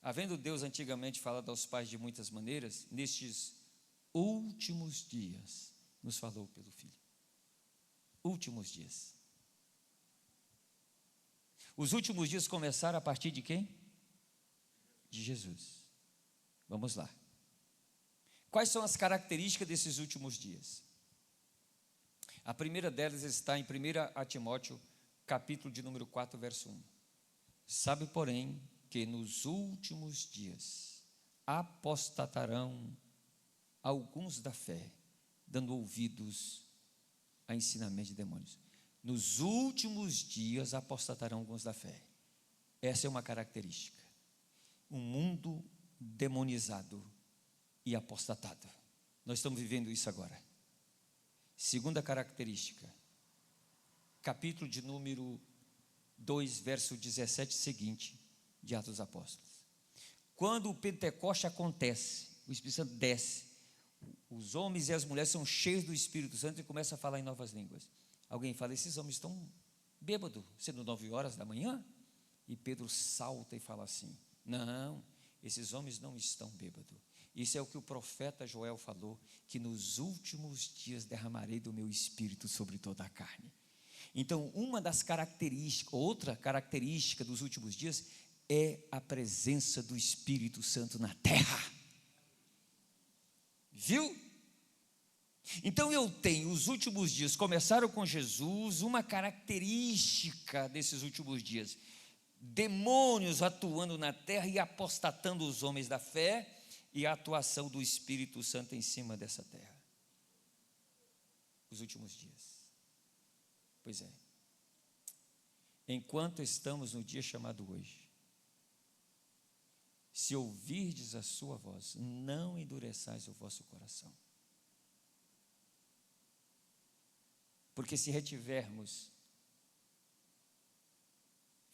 Havendo Deus antigamente falado aos pais de muitas maneiras, nestes últimos dias nos falou pelo Filho. Últimos dias. Os últimos dias começaram a partir de quem? De Jesus. Vamos lá. Quais são as características desses últimos dias? A primeira delas está em 1 Timóteo, capítulo de número 4, verso 1. Sabe, porém, que nos últimos dias apostatarão alguns da fé, dando ouvidos a ensinamento de demônios. Nos últimos dias apostatarão alguns da fé. Essa é uma característica. Um mundo demonizado e apostatado. Nós estamos vivendo isso agora. Segunda característica, capítulo de número 2, verso 17 seguinte, de Atos dos Apóstolos. Quando o Pentecoste acontece, o Espírito Santo desce, os homens e as mulheres são cheios do Espírito Santo e começam a falar em novas línguas. Alguém fala, esses homens estão bêbados, sendo 9 horas da manhã? E Pedro salta e fala assim, não, esses homens não estão bêbados. Isso é o que o profeta Joel falou, que nos últimos dias derramarei do meu Espírito sobre toda a carne. Então, uma das características, outra característica dos últimos dias é a presença do Espírito Santo na terra. Viu? Então eu tenho, os últimos dias começaram com Jesus, uma característica desses últimos dias, demônios atuando na terra e apostatando os homens da fé, e a atuação do Espírito Santo em cima dessa terra. Os últimos dias. Pois é. enquanto estamos no dia chamado hoje, se ouvirdes a sua voz, não endureçais o vosso coração. Porque se retivermos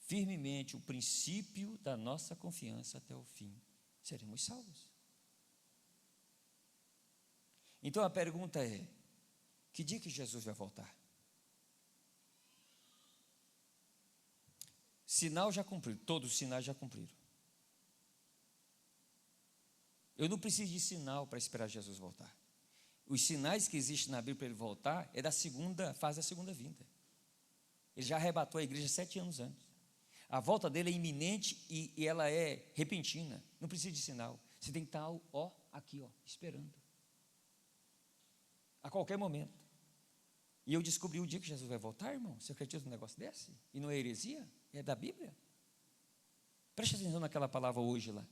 firmemente o princípio da nossa confiança até o fim, seremos salvos. Então a pergunta é: que dia que Jesus vai voltar? Sinal já cumprido, todos os sinais já cumpriram. Eu não preciso de sinal para esperar Jesus voltar. Os sinais que existem na Bíblia para ele voltar é da segunda fase da segunda vinda. Ele já arrebatou a igreja 7 anos antes. A volta dele é iminente e ela é repentina. Não precisa de sinal. Você tem que estar, aqui, esperando. A qualquer momento. E eu descobri o dia que Jesus vai voltar, irmão. Você acredita num negócio desse? E não é heresia? É da Bíblia. Preste atenção naquela palavra hoje lá.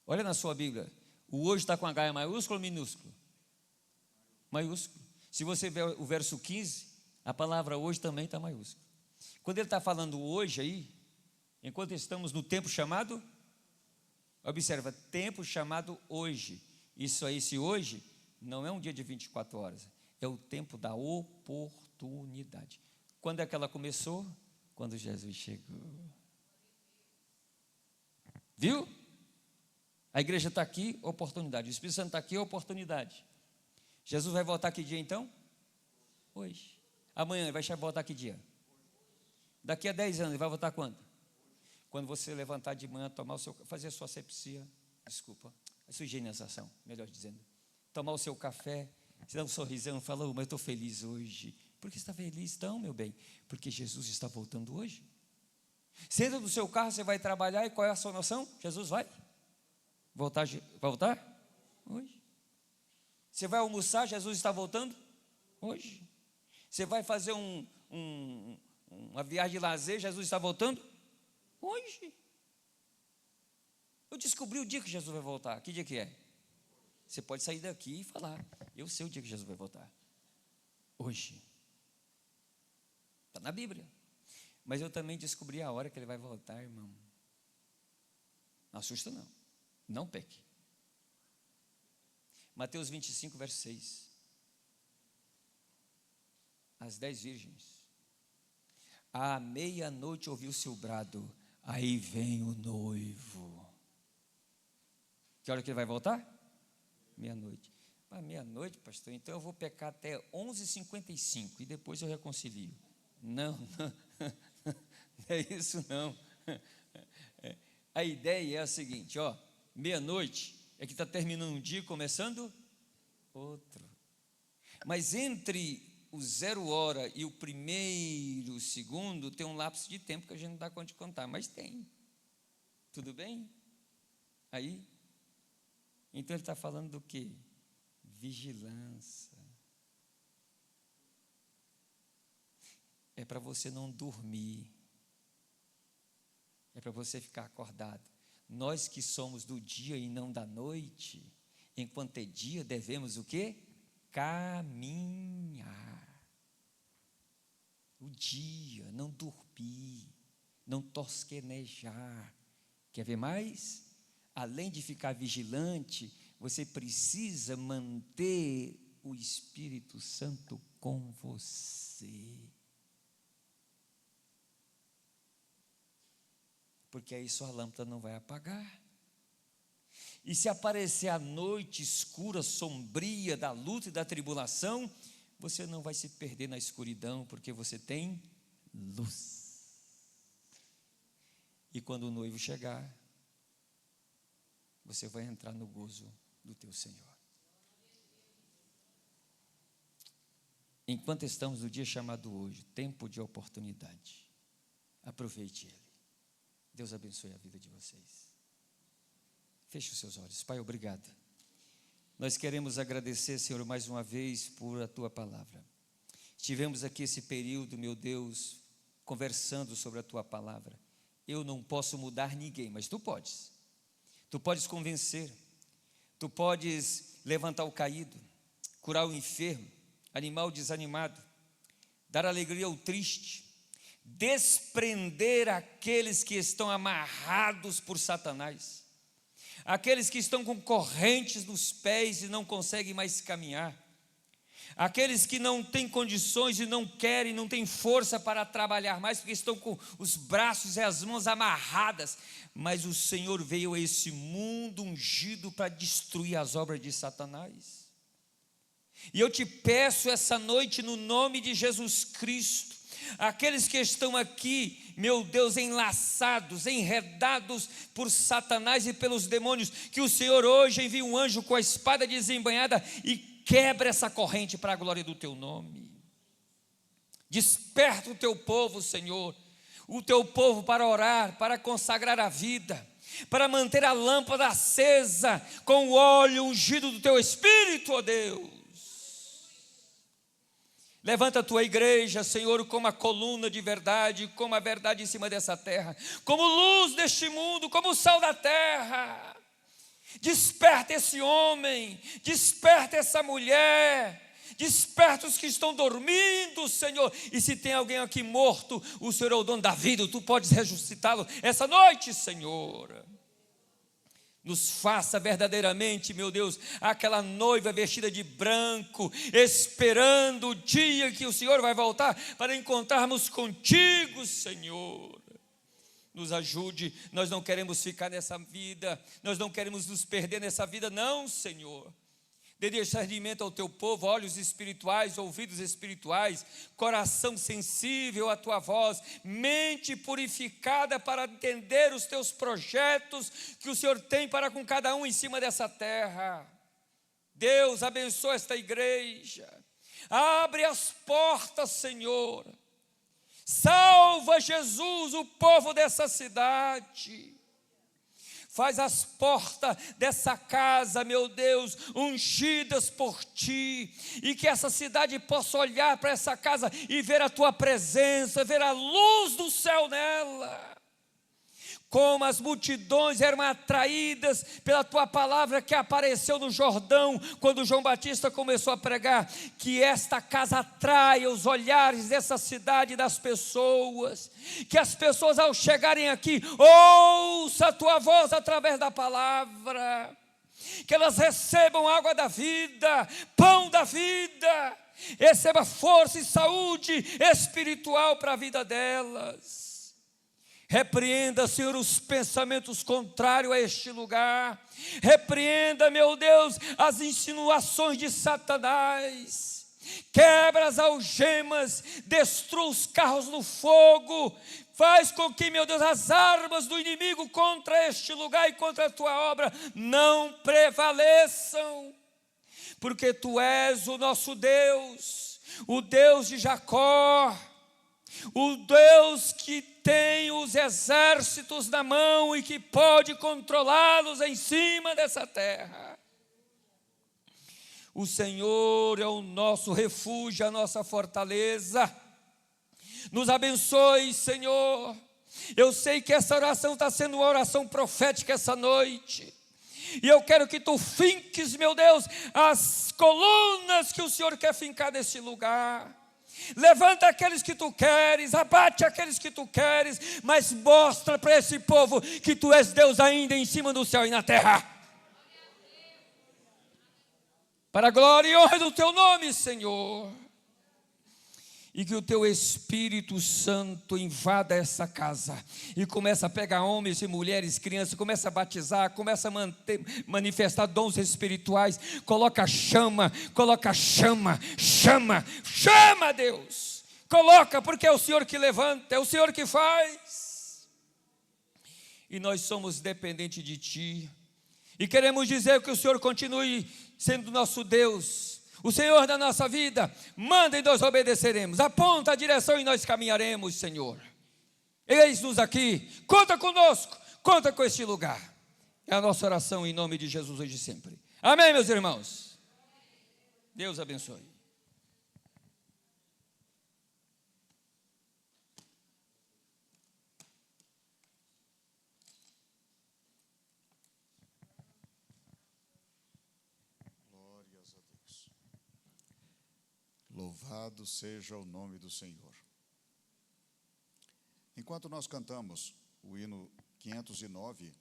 Olha na sua Bíblia. O hoje está com H maiúsculo ou minúsculo? Maiúsculo. Se você ver o verso 15, a palavra hoje também está maiúsculo. Quando ele está falando hoje aí, enquanto estamos no tempo chamado, observa, tempo chamado hoje. Isso aí, esse hoje, não é um dia de 24 horas, é o tempo da oportunidade. Quando é que ela começou? Quando Jesus chegou. Viu? A igreja está aqui, oportunidade. O Espírito Santo está aqui, oportunidade. Jesus vai voltar que dia então? Hoje. Amanhã ele vai voltar que dia? Daqui a 10 anos ele vai voltar quando? Quando você levantar de manhã, fazer a sua asepsia, a sua higienização, melhor dizendo. Tomar o seu café, se dá um sorrisão, fala, mas eu estou feliz hoje. Por que você está feliz? Então, meu bem, porque Jesus está voltando hoje. Você entra no seu carro, você vai trabalhar, e qual é a sua noção? Jesus vai voltar? Vai voltar? Hoje. Você vai almoçar, Jesus está voltando? Hoje. Você vai fazer uma viagem de lazer, Jesus está voltando? Hoje. Eu descobri o dia que Jesus vai voltar. Que dia que é? Você pode sair daqui e falar, eu sei o dia que Jesus vai voltar. Hoje. Está na Bíblia. Mas eu também descobri a hora que ele vai voltar, irmão. Não assusta não. Não peque. Mateus 25, verso 6. As 10 virgens. À meia-noite ouviu-se o brado, aí vem o noivo. Que hora que ele vai voltar? Meia-noite. Meia-noite, pastor, então eu vou pecar até 11h55 e depois eu reconcilio. Não, não é isso não. A ideia é a seguinte, meia-noite é que está terminando um dia e começando outro. Mas entre o 0 hora e o primeiro segundo tem um lapso de tempo que a gente não dá conta de contar, mas tem. Tudo bem? Aí, então ele está falando do quê? Vigilância. É para você não dormir. É para você ficar acordado. Nós que somos do dia e não da noite, enquanto é dia, devemos o quê? Caminhar. O dia, não dormir, não tosquenejar. Quer ver mais? Além de ficar vigilante, você precisa manter o Espírito Santo com você. Porque aí sua lâmpada não vai apagar. E se aparecer a noite escura, sombria da luta e da tribulação, você não vai se perder na escuridão, porque você tem luz. E quando o noivo chegar, você vai entrar no gozo do teu Senhor. Enquanto estamos no dia chamado hoje, tempo de oportunidade, aproveite ele. Deus abençoe a vida de vocês. Feche os seus olhos. Pai, obrigado. Nós queremos agradecer, Senhor, mais uma vez por a Tua palavra. Tivemos aqui esse período, meu Deus, conversando sobre a Tua palavra. Eu não posso mudar ninguém, mas Tu podes. Tu podes convencer. Tu podes levantar o caído, curar o enfermo, animar o desanimado, dar alegria ao triste, desprender aqueles que estão amarrados por Satanás, aqueles que estão com correntes nos pés e não conseguem mais caminhar, aqueles que não têm condições e não querem, não têm força para trabalhar mais, porque estão com os braços e as mãos amarradas. Mas o Senhor veio a esse mundo ungido para destruir as obras de Satanás. E eu te peço essa noite, no nome de Jesus Cristo, aqueles que estão aqui, meu Deus, enlaçados, enredados por Satanás e pelos demônios, que o Senhor hoje envie um anjo com a espada desembainhada e quebra essa corrente para a glória do teu nome. Desperta o teu povo, Senhor, o teu povo para orar, para consagrar a vida, para manter a lâmpada acesa com o óleo ungido do teu Espírito, ó Deus. Levanta a tua igreja, Senhor, como a coluna de verdade, como a verdade em cima dessa terra, como luz deste mundo, como o sal da terra. Desperta esse homem, desperta essa mulher, desperta os que estão dormindo, Senhor. E se tem alguém aqui morto, o Senhor é o dono da vida, tu podes ressuscitá-lo essa noite, Senhor. Nos faça verdadeiramente, meu Deus, aquela noiva vestida de branco, esperando o dia que o Senhor vai voltar para encontrarmos contigo, Senhor. Nos ajude, nós não queremos ficar nessa vida, nós não queremos nos perder nessa vida, não, Senhor. Dê discernimento ao teu povo, olhos espirituais, ouvidos espirituais, coração sensível à tua voz, mente purificada para entender os teus projetos que o Senhor tem para com cada um em cima dessa terra. Deus, abençoa esta igreja, abre as portas, Senhor, salva, Jesus, o povo dessa cidade. Faz as portas dessa casa, meu Deus, ungidas por Ti, e que essa cidade possa olhar para essa casa e ver a Tua presença, ver a luz do céu nela. Como as multidões eram atraídas pela Tua palavra que apareceu no Jordão, quando João Batista começou a pregar, que esta casa atraia os olhares dessa cidade, das pessoas, que as pessoas ao chegarem aqui, ouçam a Tua voz através da palavra, que elas recebam água da vida, pão da vida, receba força e saúde espiritual para a vida delas. Repreenda, Senhor, os pensamentos contrários a este lugar. Repreenda, meu Deus, as insinuações de Satanás. Quebra as algemas, destrua os carros no fogo. Faz com que, meu Deus, as armas do inimigo contra este lugar e contra a Tua obra não prevaleçam. Porque Tu és o nosso Deus, o Deus de Jacó, o Deus que tem os exércitos na mão e que pode controlá-los em cima dessa terra. O Senhor é o nosso refúgio, a nossa fortaleza. Nos abençoe, Senhor. Eu sei que essa oração está sendo uma oração profética essa noite. E eu quero que Tu finques, meu Deus, as colunas que o Senhor quer fincar nesse lugar. Levanta aqueles que Tu queres, abate aqueles que Tu queres, mas mostra para esse povo que Tu és Deus ainda em cima do céu e na terra. Para a glória e honra do Teu nome, Senhor. E que o Teu Espírito Santo invada essa casa e começa a pegar homens e mulheres, crianças, começa a batizar, começa a manifestar dons espirituais. Coloca chama, chama, Deus. Coloca, porque é o Senhor que levanta, é o Senhor que faz. E nós somos dependentes de Ti. E queremos dizer que o Senhor continue sendo nosso Deus, o Senhor da nossa vida. Manda e nós obedeceremos. Aponta a direção e nós caminharemos, Senhor. Eis-nos aqui. Conta conosco. Conta com este lugar. É a nossa oração em nome de Jesus hoje e sempre. Amém, meus irmãos. Deus abençoe. Louvado seja o nome do Senhor. Enquanto nós cantamos o hino 509,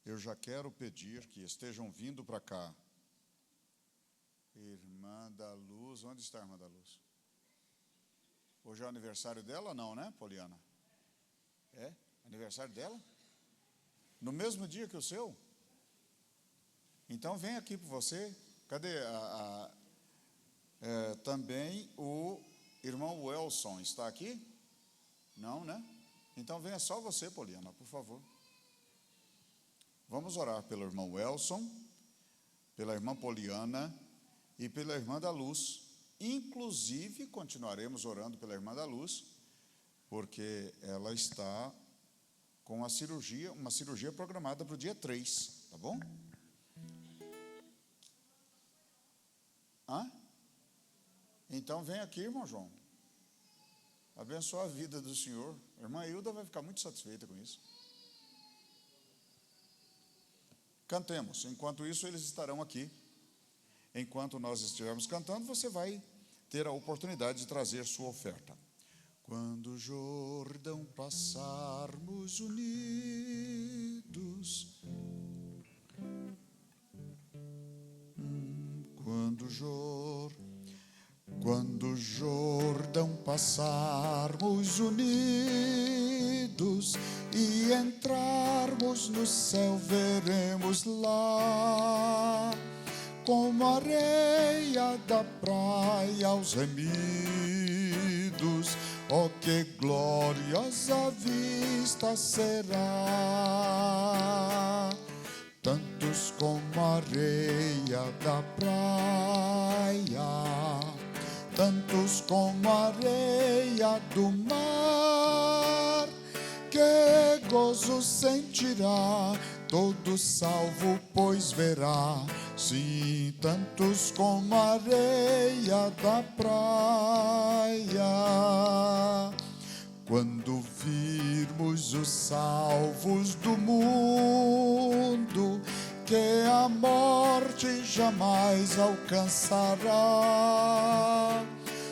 eu já quero pedir que estejam vindo para cá. Irmã da Luz, onde está a Irmã da Luz? Hoje é o aniversário dela, não, né, Poliana? É? Aniversário dela? No mesmo dia que o seu? Então vem aqui para você. Cadê também o irmão Welson está aqui? Não, né? Então venha só você, Poliana, por favor. Vamos orar pelo irmão Welson, pela irmã Poliana e pela irmã da Luz. Inclusive, continuaremos orando pela irmã da Luz, porque ela está com uma cirurgia programada para o dia 3, tá bom? Hã? Então vem aqui, irmão João. Abençoa a vida do senhor. A irmã Hilda vai ficar muito satisfeita com isso. Cantemos. Enquanto isso, eles estarão aqui. Enquanto nós estivermos cantando, você vai ter a oportunidade de trazer sua oferta. Quando o Jordão passarmos unidos, quando o Jordão passarmos unidos e entrarmos no céu, veremos lá, como a areia da praia aos remidos, oh, que gloriosa vista será! Tantos como a areia da praia, tantos como a areia do mar, que gozo sentirá todo salvo, pois verá, sim, tantos como a areia da praia. Quando virmos os salvos do mundo, que a morte jamais alcançará,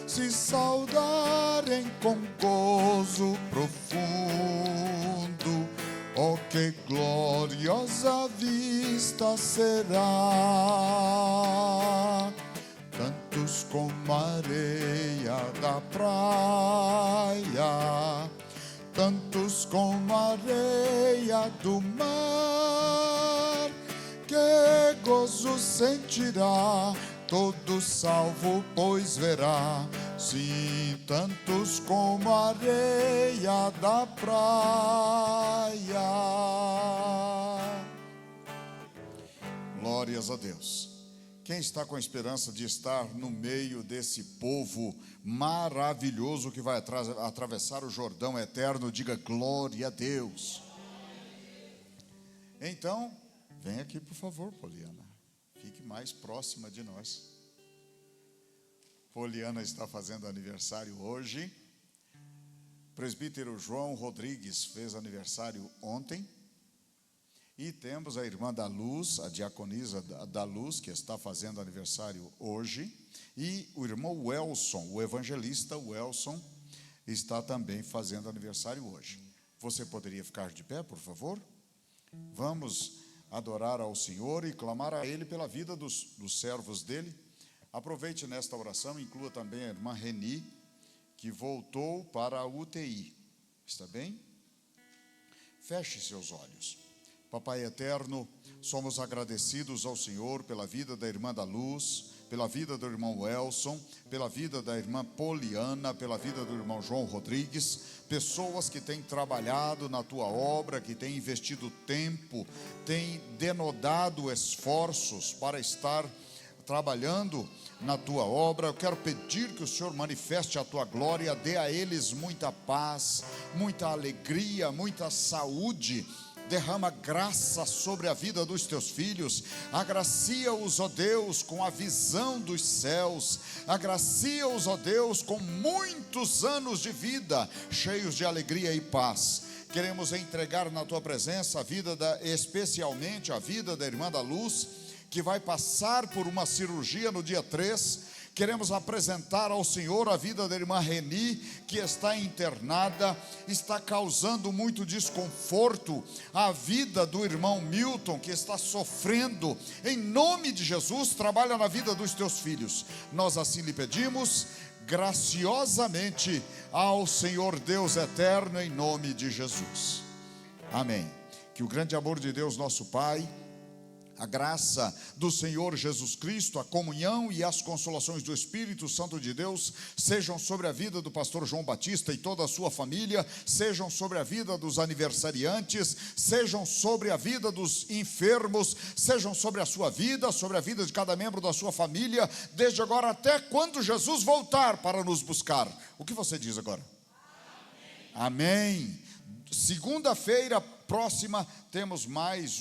se saudarem com gozo profundo, oh, que gloriosa vista será! Tantos como a areia da praia, tantos como a areia do mar, que gozo sentirá todo salvo, pois verá, sim, tantos como a areia da praia. Glórias a Deus. Quem está com a esperança de estar no meio desse povo maravilhoso que vai atravessar o Jordão eterno, diga glória a Deus. Então, vem aqui, por favor, Poliana. Fique mais próxima de nós. Poliana está fazendo aniversário hoje. Presbítero João Rodrigues fez aniversário ontem. E temos a irmã da Luz, a diaconisa da Luz, que está fazendo aniversário hoje. E o irmão Welson, o evangelista Welson, está também fazendo aniversário hoje. Você poderia ficar de pé, por favor? Vamos adorar ao Senhor e clamar a Ele pela vida dos servos dele. Aproveite nesta oração, inclua também a irmã Reni, que voltou para a UTI. Está bem? Feche seus olhos. Papai eterno, somos agradecidos ao Senhor pela vida da irmã da Luz, pela vida do irmão Welson, pela vida da irmã Poliana, pela vida do irmão João Rodrigues, pessoas que têm trabalhado na tua obra, que têm investido tempo, têm denodado esforços para estar trabalhando na tua obra. Eu quero pedir que o Senhor manifeste a tua glória, dê a eles muita paz, muita alegria, muita saúde. Derrama graça sobre a vida dos teus filhos, agracia-os, ó Deus, com a visão dos céus, agracia-os, ó Deus, com muitos anos de vida, cheios de alegria e paz. Queremos entregar na tua presença a vida especialmente a vida da irmã da Luz, que vai passar por uma cirurgia no dia 3, Queremos apresentar ao Senhor a vida da irmã Reni, que está internada, está causando muito desconforto, a vida do irmão Milton, que está sofrendo. Em nome de Jesus, trabalha na vida dos teus filhos. Nós assim lhe pedimos, graciosamente, ao Senhor Deus eterno, em nome de Jesus. Amém. Que o grande amor de Deus, nosso Pai, a graça do Senhor Jesus Cristo, a comunhão e as consolações do Espírito Santo de Deus sejam sobre a vida do pastor João Batista e toda a sua família, sejam sobre a vida dos aniversariantes, sejam sobre a vida dos enfermos, sejam sobre a sua vida, sobre a vida de cada membro da sua família, desde agora até quando Jesus voltar para nos buscar. O que você diz agora? Amém. Segunda-feira próxima temos mais um.